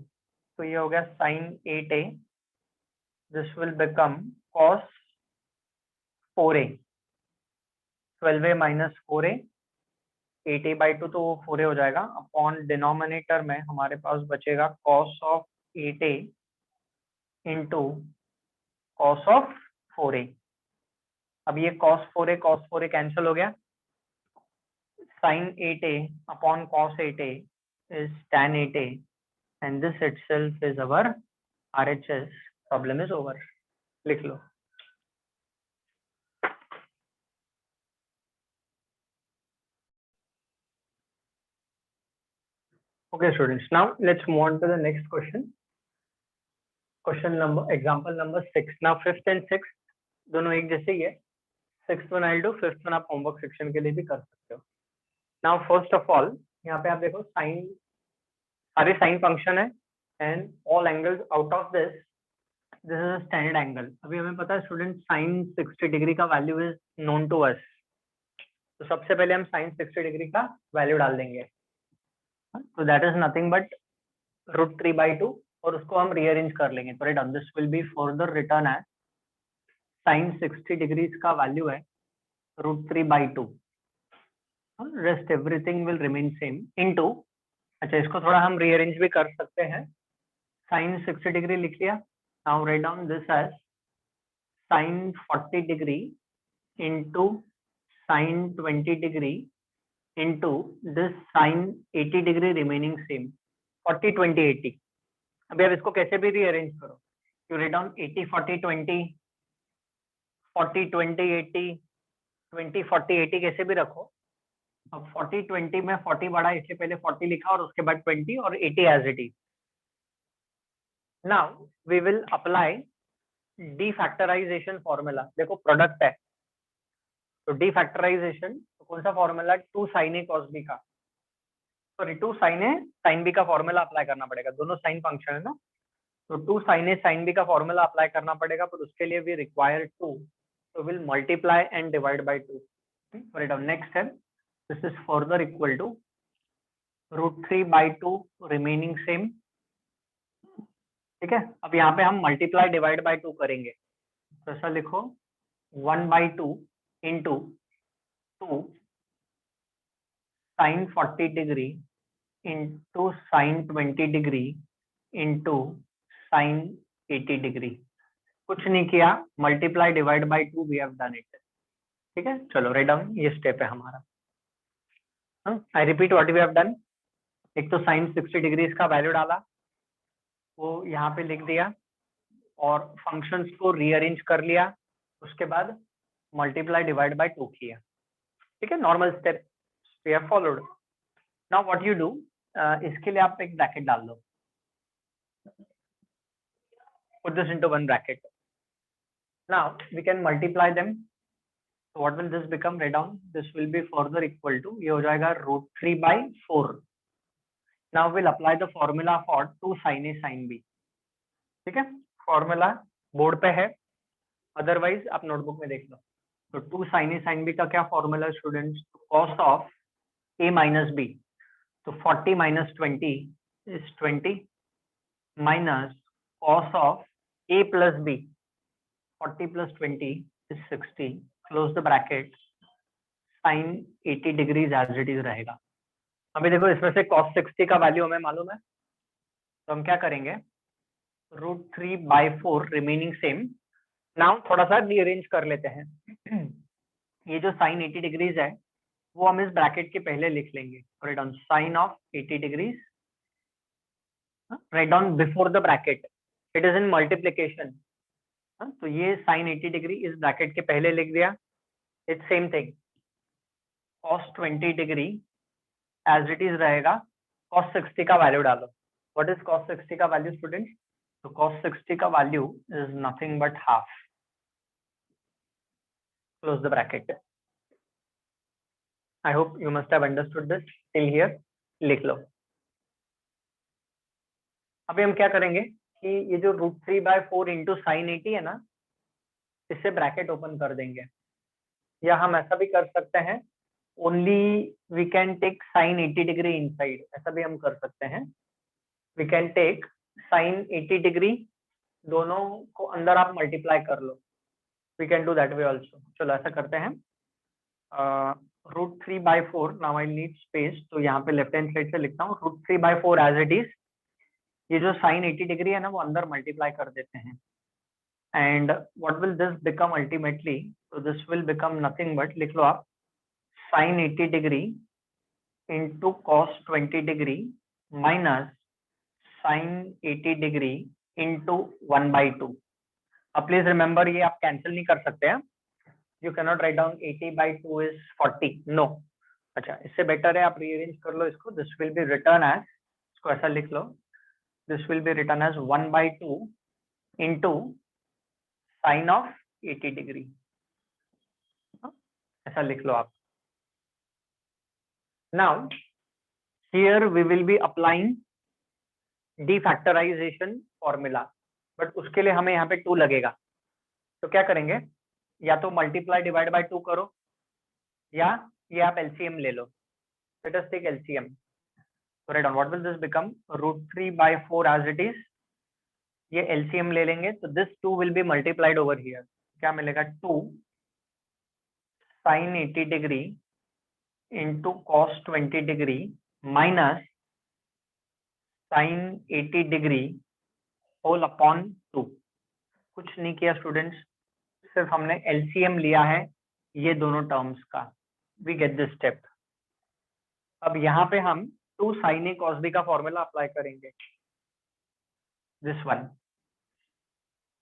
तो ये हो गया sin 8a. This will become cos 4a. 12a minus 4a 8a by 2 तो वो 4a हो जाएगा. अपॉन डिनोमिनेटर में हमारे पास बचेगा cos of 8a into cos of 4a. अब ये cos 4a कैंसिल हो गया. sin 8a upon cos 8a is tan 8a and this itself is our RHS. Problem is over. लिख लो. Okay students, now let's move on to the next question. Example number 6. Now 5th and 6th दोनों एक जैसे ही है. 6th one I'll do, 5th one आप homework section के लिए भी कर सकते हो. Now first of all यहाँ पे आप देखो sin, सारे sin function है and all angles out of this is a standard angle. अभी हमें पता है स्टूडेंट sin 60 डिग्री का value is known to us. तो सबसे पहले हम sin 60 डिग्री का वैल्यू डाल देंगे. तो दैट इज नथिंग बट √3/2 और उसको हम रीअरेंज कर लेंगे. तो right, this will be further written as sin 60 degrees का वैल्यू है √3/2. Rest everything will remain same into. अच्छा, इसको थोड़ा हम रीअरेंज भी कर सकते हैं. sin 60 डिग्री लिख लिया. Now write down this as sin 40 degree into sin 20 degree into this sin 80 degree remaining same. 40 20 80. अभी आप इसको कैसे भी रीअरेंज करो. यू राइट डाउन 80 40 20 40 20 80 20 40 80 कैसे भी रखो. अब 40 20 में 40 बड़ा इसलिए पहले 40 लिखा और उसके बाद 20 और 80 as it is. Now we will apply defactorization formula. देखो प्रोडक्ट है तो डीफैक्टराइजेशन तो कौन सा formula, 2 sin a cos b का, sorry 2 sin a sin b का फॉर्मूला अप्लाई करना पड़ेगा. दोनों साइन फंक्शन है ना, तो 2 sin a sin b का फॉर्मूला अप्लाई करना पड़ेगा. पर उसके लिए we require 2, so we'll multiply and divide by 2. Write down next step. This is further equal to √3/2 remaining same. ठीक है. अब यहाँ पे हम मल्टीप्लाई डिवाइड बाय 2 करेंगे. तो ऐसा लिखो 1/2 into 2 sin 40 degree into sin 20 degree into sin 80 degree. कुछ नहीं किया, multiply divide by 2 we have done it. ठीक है. चलो राइट डाउन, ये स्टेप है हमारा. I repeat what we have done. एक तो sin 60 डिग्रीज का वैल्यू डाला, वो यहाँ पे लिख दिया और फंक्शंस को रीअरेंज कर लिया. उसके बाद मल्टीप्लाई डिवाइड बाय 2 किया. ठीक है. Normal step we have followed. Now what you do, इसके लिए आप एक ब्रैकेट डाल दो. Put this into one bracket. Now we can multiply them. So what will this become? Write down. This will be further equal to, ये हो जाएगा √3/4. Now we'll apply the formula for 2 sin A sin B. ठीक है, formula board पे है, otherwise आप notebook में देख लो. तो 2 sin A sin B का क्या formula students? Cos of A minus B. तो 40 minus 20 is 20 minus cos of A plus B. 40 plus 20 is 60. Close the bracket. Sin 80 degrees as it is रहेगा. अभी देखो इसमें से cos 60 का वैल्यू हमें मालूम है, तो हम क्या करेंगे? √3/4 रिमेनिंग सेम. नाउ थोड़ा सा रीअरेंज कर लेते हैं. ये जो sin 80 डिग्रीज है वो हम इस ब्रैकेट के पहले लिख लेंगे. Write down sine of 80 degrees. Write down before the bracket. It is in multiplication. तो ये sin 80 डिग्री इस ब्रैकेट के पहले लिख दिया. It's same thing. cos 20 degree as it is रहेगा. cos 60 का वैल्यू डालो. व्हाट इज cos 60 का वैल्यू स्टूडेंट? तो cos 60 का value is nothing but half. Close the bracket. I hope you must have understood this till here. लिख लो. अभी हम क्या करेंगे कि ये जो √3/4 इंटू साइन 80 है ना, इससे ब्रैकेट ओपन कर देंगे. या हम ऐसा भी कर सकते हैं, only we can take sine 80 degree inside. ऐसा भी हम कर सकते हैं. We can take sine 80 degree, दोनों को अंदर आप मल्टीप्लाई कर लो. We can do that way also. चलो ऐसा करते हैं. √3/4. नाउ आई नीड स्पेस, तो यहाँ पे लेफ्ट हैंड साइड से लिखता हूँ √3/4 एज इट इज. ये जो साइन 80 डिग्री है ना वो अंदर मल्टीप्लाई कर देते हैं. And what will this become ultimately? तो this will become nothing but, लिख लो आप, sine 80 degree into cos 20 degree minus sine 80 degree into 1/2. अब प्लीज रिमेंबर ये आप कैंसिल नहीं कर सकते हैं. You cannot write down 80/2 is 40. No. अच्छा, इससे बेटर है आप रीअरेंज कर लो इसको. This will be written as, इसको ऐसा लिख लो, this will be written as 1/2 into sin of 80 degree. ऐसा लिख लो आप. Now here we will be applying defactorization formula, but उसके लिए हमें यहाँ पे 2 लगेगा. तो क्या करेंगे? या तो मल्टीप्लाई डिवाइड बाय 2 करो, या ये आप एलसीएम ले लो. Let us take LCM. So write down what will this become? √3/4 as it is. ये एलसीएम ले लेंगे तो this 2 will be multiplied over here. क्या मिलेगा? 2 sin 80 degree into cos 20 degree minus sin 80 degree whole upon 2. कुछ नहीं किया students, सिर्फ हमने एलसीएम लिया है ये दोनों टर्म्स का. We get this step. अब यहाँ पे हम 2 sin A cos B का फॉर्मूला अप्लाई करेंगे. This one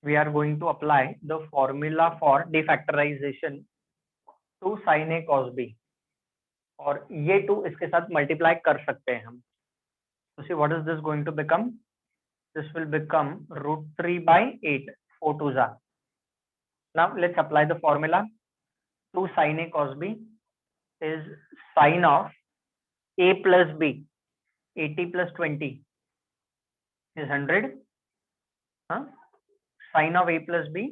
we are going to apply the formula for defactorization to sin A cos B. और ये 2 इसके साथ मल्टीप्लाई कर सकते हैं हम. तो see what is this going to become? This will become √3/8. 4 2s are. Now let's apply the formula. 2 sin A cos B is sin of A plus B. 80 plus 20 is 100. Sin of A plus B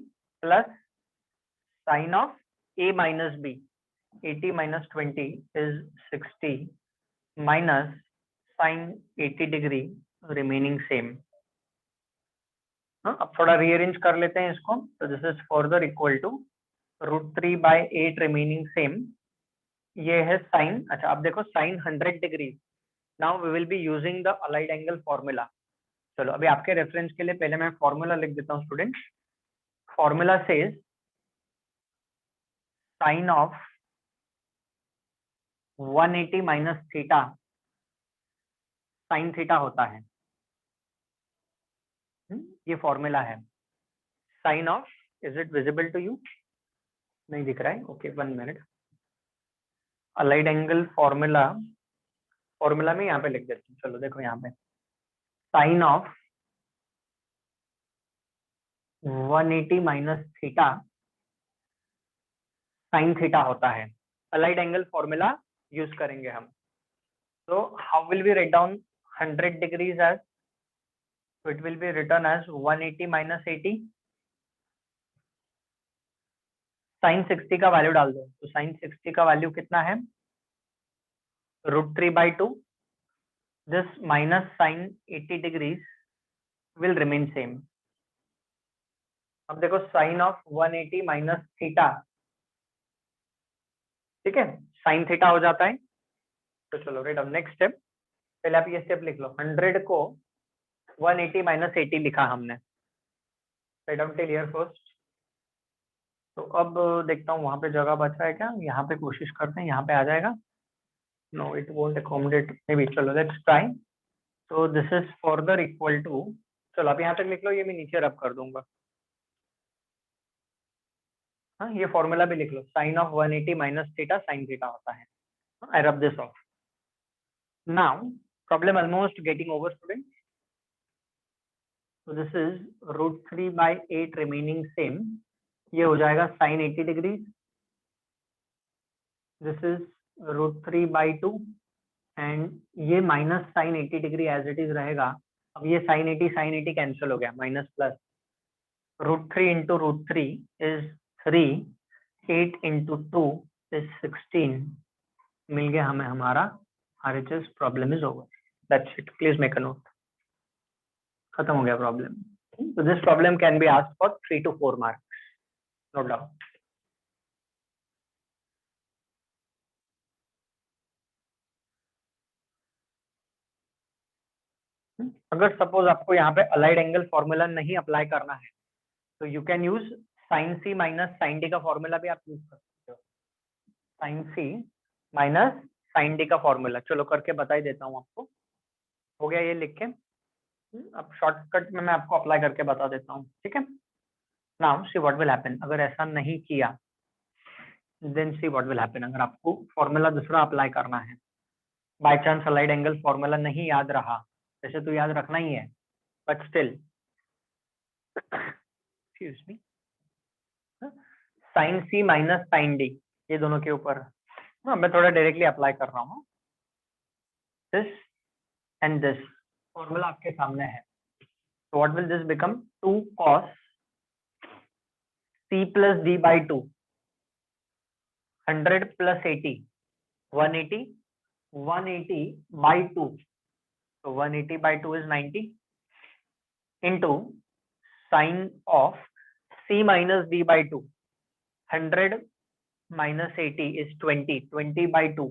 plus sin of A minus B. 80 minus 20 is 60 minus sin 80 degree remaining same. अब थोड़ा rearrange कर लेते हैं इसको. तो this is further equal to √3/8 remaining same. ये है sine. अच्छा अब देखो sine 100 degree. Now we will be using the allied angle formula. चलो अभी आपके रेफरेंस के लिए पहले मैं फॉर्मूला लिख देता हूँ student. Formula says sine of 180 minus theta sine theta होता है. ये फॉर्मूला है. Sine of, is it visible to you? नहीं दिख रहा है. Okay 1 minute. Allied angle formula में यहाँ पे लिख देता हूँ. चलो देखो यहाँ पे sine of 180 minus theta sine theta होता है, अलाइड एंगल फॉर्मूला यूज करेंगे हम। तो how will we write down 100 degrees as, so it will be written as 180 minus 80, sin 60 का वैल्यू डाल दो, तो sin 60 का वैल्यू कितना है, √3/2, this minus sin 80 degrees will remain same। अब देखो sin of 180 minus थीटा, ठीक है, sin थीटा हो जाता है। तो चलो राइट डाउन नेक्स्ट स्टेप, पहले आप ये स्टेप लिख लो, 100 को 180 minus 80 लिखा हमने, right down till here first. तो अब देखता हूँ वहां पे जगह बचा है क्या, यहाँ पे कोशिश करते हैं, यहाँ पे आ जाएगा, no it won't accommodate maybe, चलो लेट्स ट्राई। तो this is further equal to, चलो आप यहाँ तक लिख लो, ये मैं नीचे रब कर दूंगा। हाँ ये फॉर्मूला भी लिख लो, sine of 180 minus theta sine theta होता है। I rub this off. Now problem almost getting over student. So this is √3/8 remaining same, ये हो जाएगा sin 80 degree, this is √3/2 and ये minus sin 80 degree as it is रहेगा। अब ये sin 80 cancel हो गया, minus plus, √3 into √3 is 3, 8 into 2 is 16, मिल गया हमें हमारा RHS, problem is over, that's it, please make a note, खत्म हो गया problem. So this problem can be asked for 3 to 4 marks, no doubt। अगर सपोज आपको यहाँ पे अलाइड एंगल फॉर्मूला नहीं अप्लाई करना है, तो you can use sine C minus sine D का फॉर्मूला भी आप यूज कर सकते हो, sine C minus sine D का फॉर्मूला। चलो करके बता ही देता हूँ आपको, हो गया ये लिख के, अब शॉर्टकट में मैं आपको अप्लाई करके बता देता हूँ, ठीक है। Now see what will happen, अगर ऐसा नहीं किया then see what will happen, अगर आपको फॉर्मूला दूसरा अप्लाई करना है, by chance allied angle formula नहीं याद रहा, वैसे तो याद रखना ही है, but still, excuse me, sine C minus sine D, ये दोनों के ऊपर मैं थोड़ा डायरेक्टली अप्लाई कर रहा हूँ, दिस एंड दिस फॉर्मूला आपके सामने है। So what will this become, 2 cos c plus d by 2, 100 plus 80, 180, 180 by 2, so 180 by 2 is 90, into sine of c minus d by 2, 100 minus 80 is 20, 20 by 2,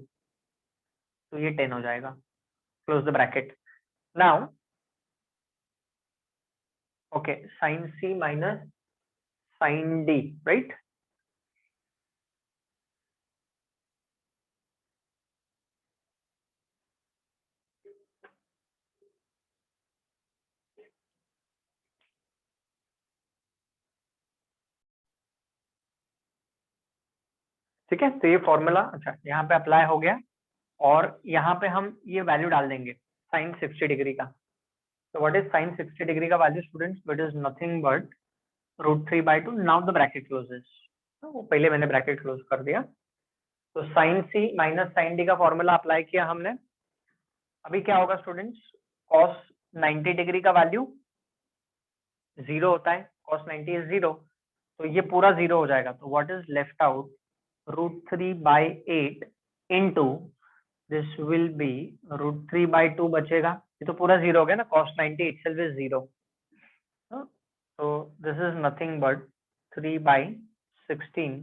तो ये 10 हो जाएगा, close the bracket। now okay, sin c minus sin d, right? ठीक है, तो ये formula अच्छा यहाँ पे अप्लाई हो गया, और यहाँ पे हम ये वैल्यू डाल देंगे साइन 60 डिग्री का। तो व्हाट इज साइन 60 डिग्री का value students, it is nothing but √3/2, now the bracket closes, तो पहले मैंने ब्रैकेट क्लोज कर दिया। तो sine C minus sine D का फॉर्मूला अप्लाई किया हमने, अभी क्या होगा स्टूडेंट्स, कॉस 90 डिग्री का वैल्यू 0 होता है, कॉस 90 इज 0, तो ये पूरा 0 हो जाएगा। तो what is left out, √3/8 into this will be √3/2 बचेगा, ये तो पूरा 0 हो गया ना, cos 90 itself is 0, so this is nothing but 3/16,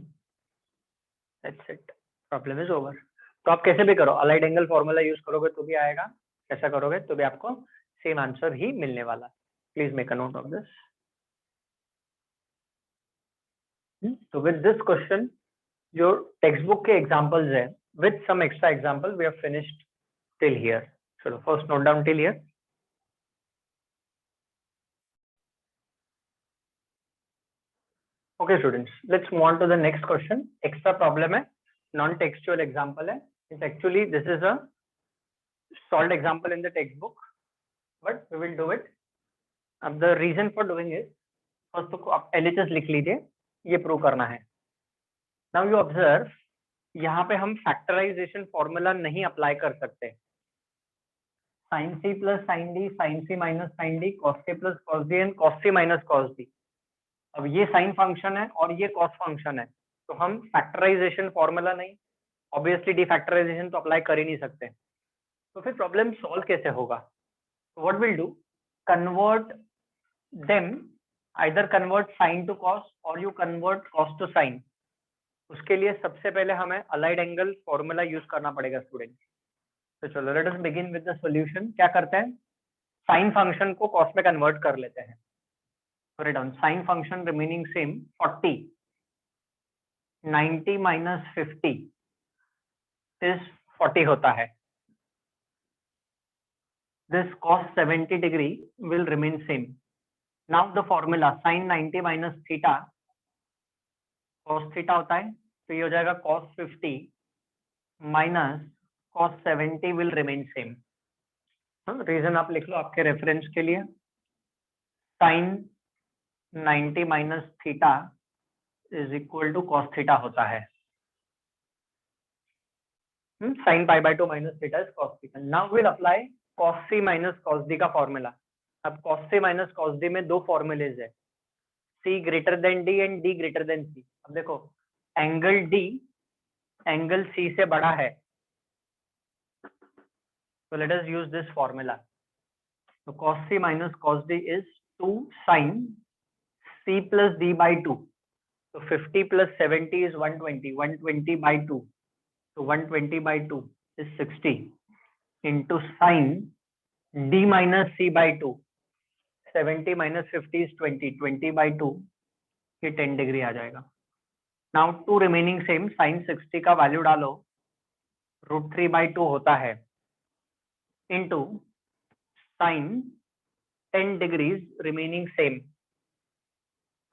that's it, problem is over। तो आप कैसे भी करो, अलाइड एंगल फॉर्मूला यूज करोगे तो भी आएगा, ऐसा करोगे तो भी आपको सेम आंसर ही मिलने वाला, please make a note of this. तो विद दिस क्वेश्चन जो टेक्स्ट बुक के एग्जांपल्स है, with some extra example we have finished till here, so first note down till here। okay students, let's move on to the next question, extra problem है, non textual example है, it's actually this is a solved example in the textbook but we will do it। अब the reason for doing is, first तो आप LHS लिख लीजिए, ये prove करना है, नाउ यू ऑब्जर्व, यहाँ पे हम फैक्टराइजेशन फॉर्मूला नहीं अप्लाई कर सकते। Sine C plus sine D, sine C minus sine D, cos C plus cos D and cos C minus cos D. अब ये साइन फंक्शन है और ये कॉस फंक्शन है, तो हम फैक्टराइजेशन फॉर्मूला नहीं, ऑब्वियसली डिफैक्टराइजेशन तो अप्लाई कर ही नहीं सकते। तो फिर प्रॉब्लम सॉल्व कैसे होगा? What will do, convert them, either convert sine to cos और you convert cos to sine. उसके लिए सबसे पहले हमें अलाइड एंगल फॉर्मूला यूज करना पड़ेगा स्टूडेंट। तो चलो let us begin with the solution. क्या करते हैं, साइन फंक्शन को कॉस में कन्वर्ट कर लेते हैं। Right down, sign function remaining same, 40 90 minus 50 is 40 होता है। This cos 70 degree will remain same. Now the formula sin 90 minus theta cos theta होता है, तो ये हो जाएगा cos 50 minus cos 70 will remain same. Reason आप लिख लो आपके रेफरेंस के लिए। sin 90 minus theta is equal to cos theta होता है। sin pi by 2 minus theta is cos theta. Now we'll apply cos c minus cos d का formula. अब cos c minus cos d में दो formulas है, c greater than d and d greater than c। अब देखो, angle d angle c से बड़ा है, तो let us use this formula. तो cos c minus cos d is 2 sin c plus d by 2। तो 50 plus 70 is 120, 120 by 2, तो 120 by 2 is 60 into sin d minus c by 2, 70 minus 50 is 20, 20 by 2, ये 10 degree आ जाएगा। Now two remaining same, sine 60 का value डालो, √3 by 2 होता है, into sine 10 degrees remaining same.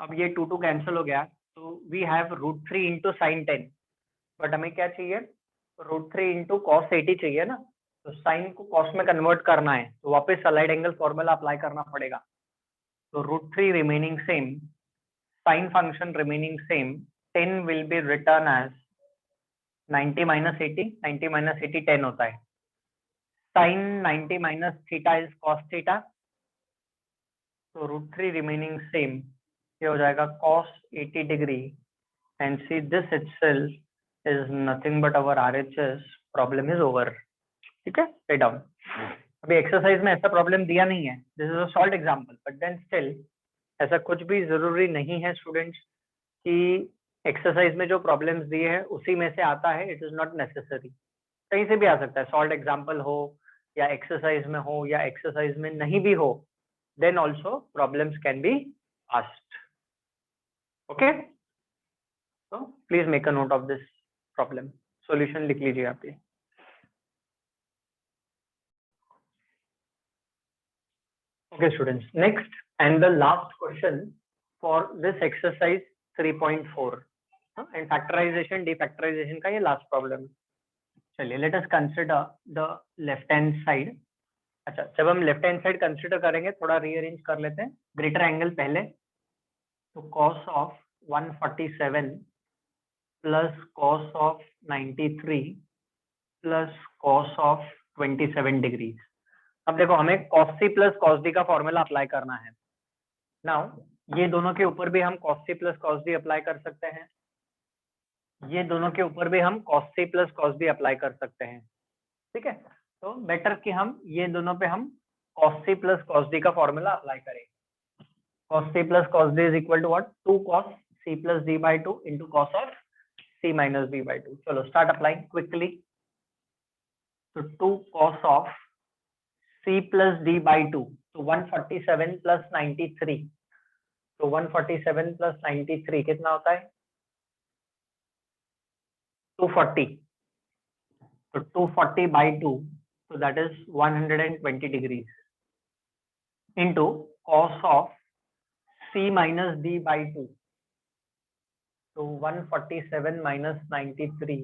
अब ये 2 कैंसिल हो गया, तो we have √3 into sine 10, but हमें क्या चाहिए, √3 इंटू कॉस 80 चाहिए ना, तो साइन को कॉस में कन्वर्ट करना है, तो वापस अलाइड एंगल फॉर्मूला अप्लाई करना पड़ेगा। तो √3 remaining same, sine function remaining same, 10 will be written as 90 minus 80, 90 minus 80 10 होता है। sin 90 minus theta is cos theta, तो √3 रिमेनिंग सेम, ये हो जाएगा cos 80 degree, and see this itself is nothing but our RHS, problem is over. ठीक है, write down. अभी exercise में ऐसा प्रॉब्लम दिया नहीं है, this is a solved example, but then still ऐसा कुछ भी जरूरी नहीं है स्टूडेंट्स कि एक्सरसाइज में जो प्रॉब्लम्स दिए हैं उसी में से आता है, इट इज नॉट नेसेसरी, कहीं से भी आ सकता है। सॉल्व्ड एग्जांपल हो या एक्सरसाइज में हो या एक्सरसाइज में नहीं भी हो, then also problems can be asked. Okay, तो please make a note of this problem. Solution लिख लीजिए आप ये। Okay students, next and the last question for this exercise 3.4 and factorization defactorization का ये last problem। चलिए let us consider the left hand side। अच्छा, जब हम लेफ्ट हैंड साइड कंसिडर करेंगे, थोड़ा रीअरेंज कर लेते हैं। ग्रेटर एंगल पहले, तो cos of 147 plus cos of 93 plus cos of 27 degrees. अब देखो, हमें cos c plus cos d का फॉर्मूला अप्लाई करना है। नाउ ये दोनों के ऊपर भी हम cos c plus cos d apply कर सकते हैं, ये दोनों के ऊपर भी हम cos c plus cos d apply कर सकते हैं। ठीक है, तो बेटर कि हम ये दोनों पे हम cos c plus cos d का फॉर्मूला अप्लाई करें। cos c plus cos d is equal to what, 2 cos c plus d by 2 into cos of c minus d by 2। चलो start applying quickly। तो 2 cos of c plus d by 2, तो 147 plus 93, तो 147 plus 93 कितना होता है, 240, तो 240 by 2, so that is 120 degrees into cos of c minus d by 2, so 147 minus 93,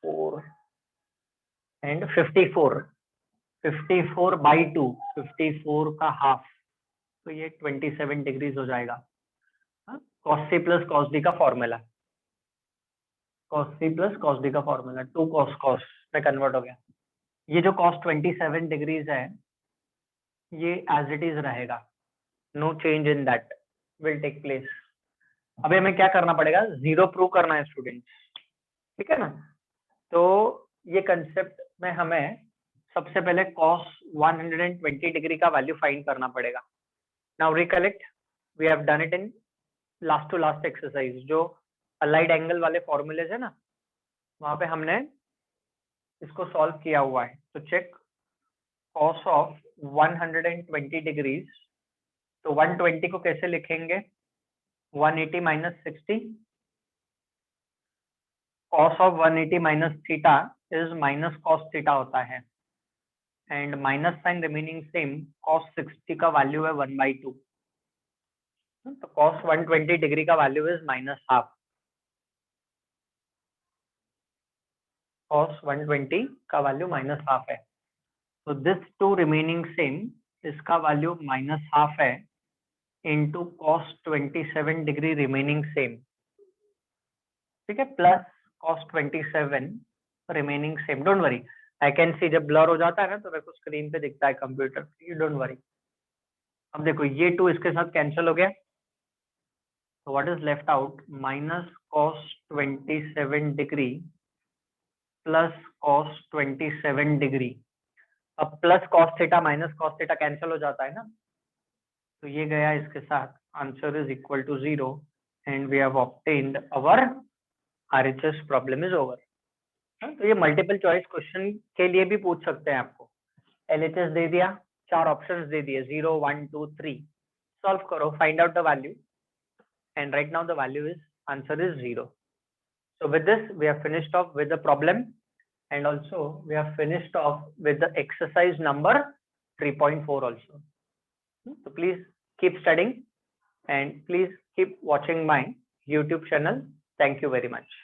4 and 54, 54 by 2, 54 का half, तो ये 27 डिग्रीज हो जाएगा। cos c plus cos d का formula. cos C plus cos D का फॉर्मूला 2 cos में convert हो गया। ये जो cos 27 डिग्रीज है ये एज इट इज रहेगा, no change in that will take place. अभी हमें क्या करना पड़ेगा, जीरो प्रूव करना है स्टूडेंट्स, ठीक है ना। तो ये कंसेप्ट में हमें सबसे पहले cos 120 डिग्री का वैल्यू फाइंड करना पड़ेगा। Now recollect, we have done it in last to last exercise, जो अलाइड एंगल वाले फॉर्मूलेज है ना, वहां पे हमने इसको सॉल्व किया हुआ है। तो चेक cos ऑफ 120 डिग्रीज, तो 120 को कैसे लिखेंगे, 180 minus 60, cos of 180 minus theta is minus cos theta होता है, and minus sine remaining same, cos 60 का वैल्यू है 1/2, तो cos 120 डिग्री का value is minus half, cos 120 का वैल्यू माइनस हाफ है। तो दिस टू रिमेनिंग सेम, इसका वैल्यू माइनस हाफ है, into cos 27 degree remaining same, ठीक है, plus cos 27 remaining same. Don't worry, I can see, जब blur हो जाता है ना तो मेरे को स्क्रीन पे दिखता है कंप्यूटर, यू डोंट वरी। अब देखो ये 2 इसके साथ कैंसिल हो गया, तो what is left out, minus cos 27 degree plus cos 27 degree. अब plus cos theta minus cos theta cancel हो जाता है ना, तो ये गया इसके साथ, answer is equal to 0 and we have obtained our RHS problem is over. तो ये मल्टीपल चॉइस क्वेश्चन के लिए भी पूछ सकते हैं आपको। LHS दे दिया, 4 ऑप्शंस दे दिए, 0 1 2 3, सॉल्व करो, find out the value, and right now the value is, answer is 0. So with this we have finished off with the problem, and also we have finished off with the exercise number 3.4 also. So please keep studying and please keep watching my YouTube channel. Thank you very much.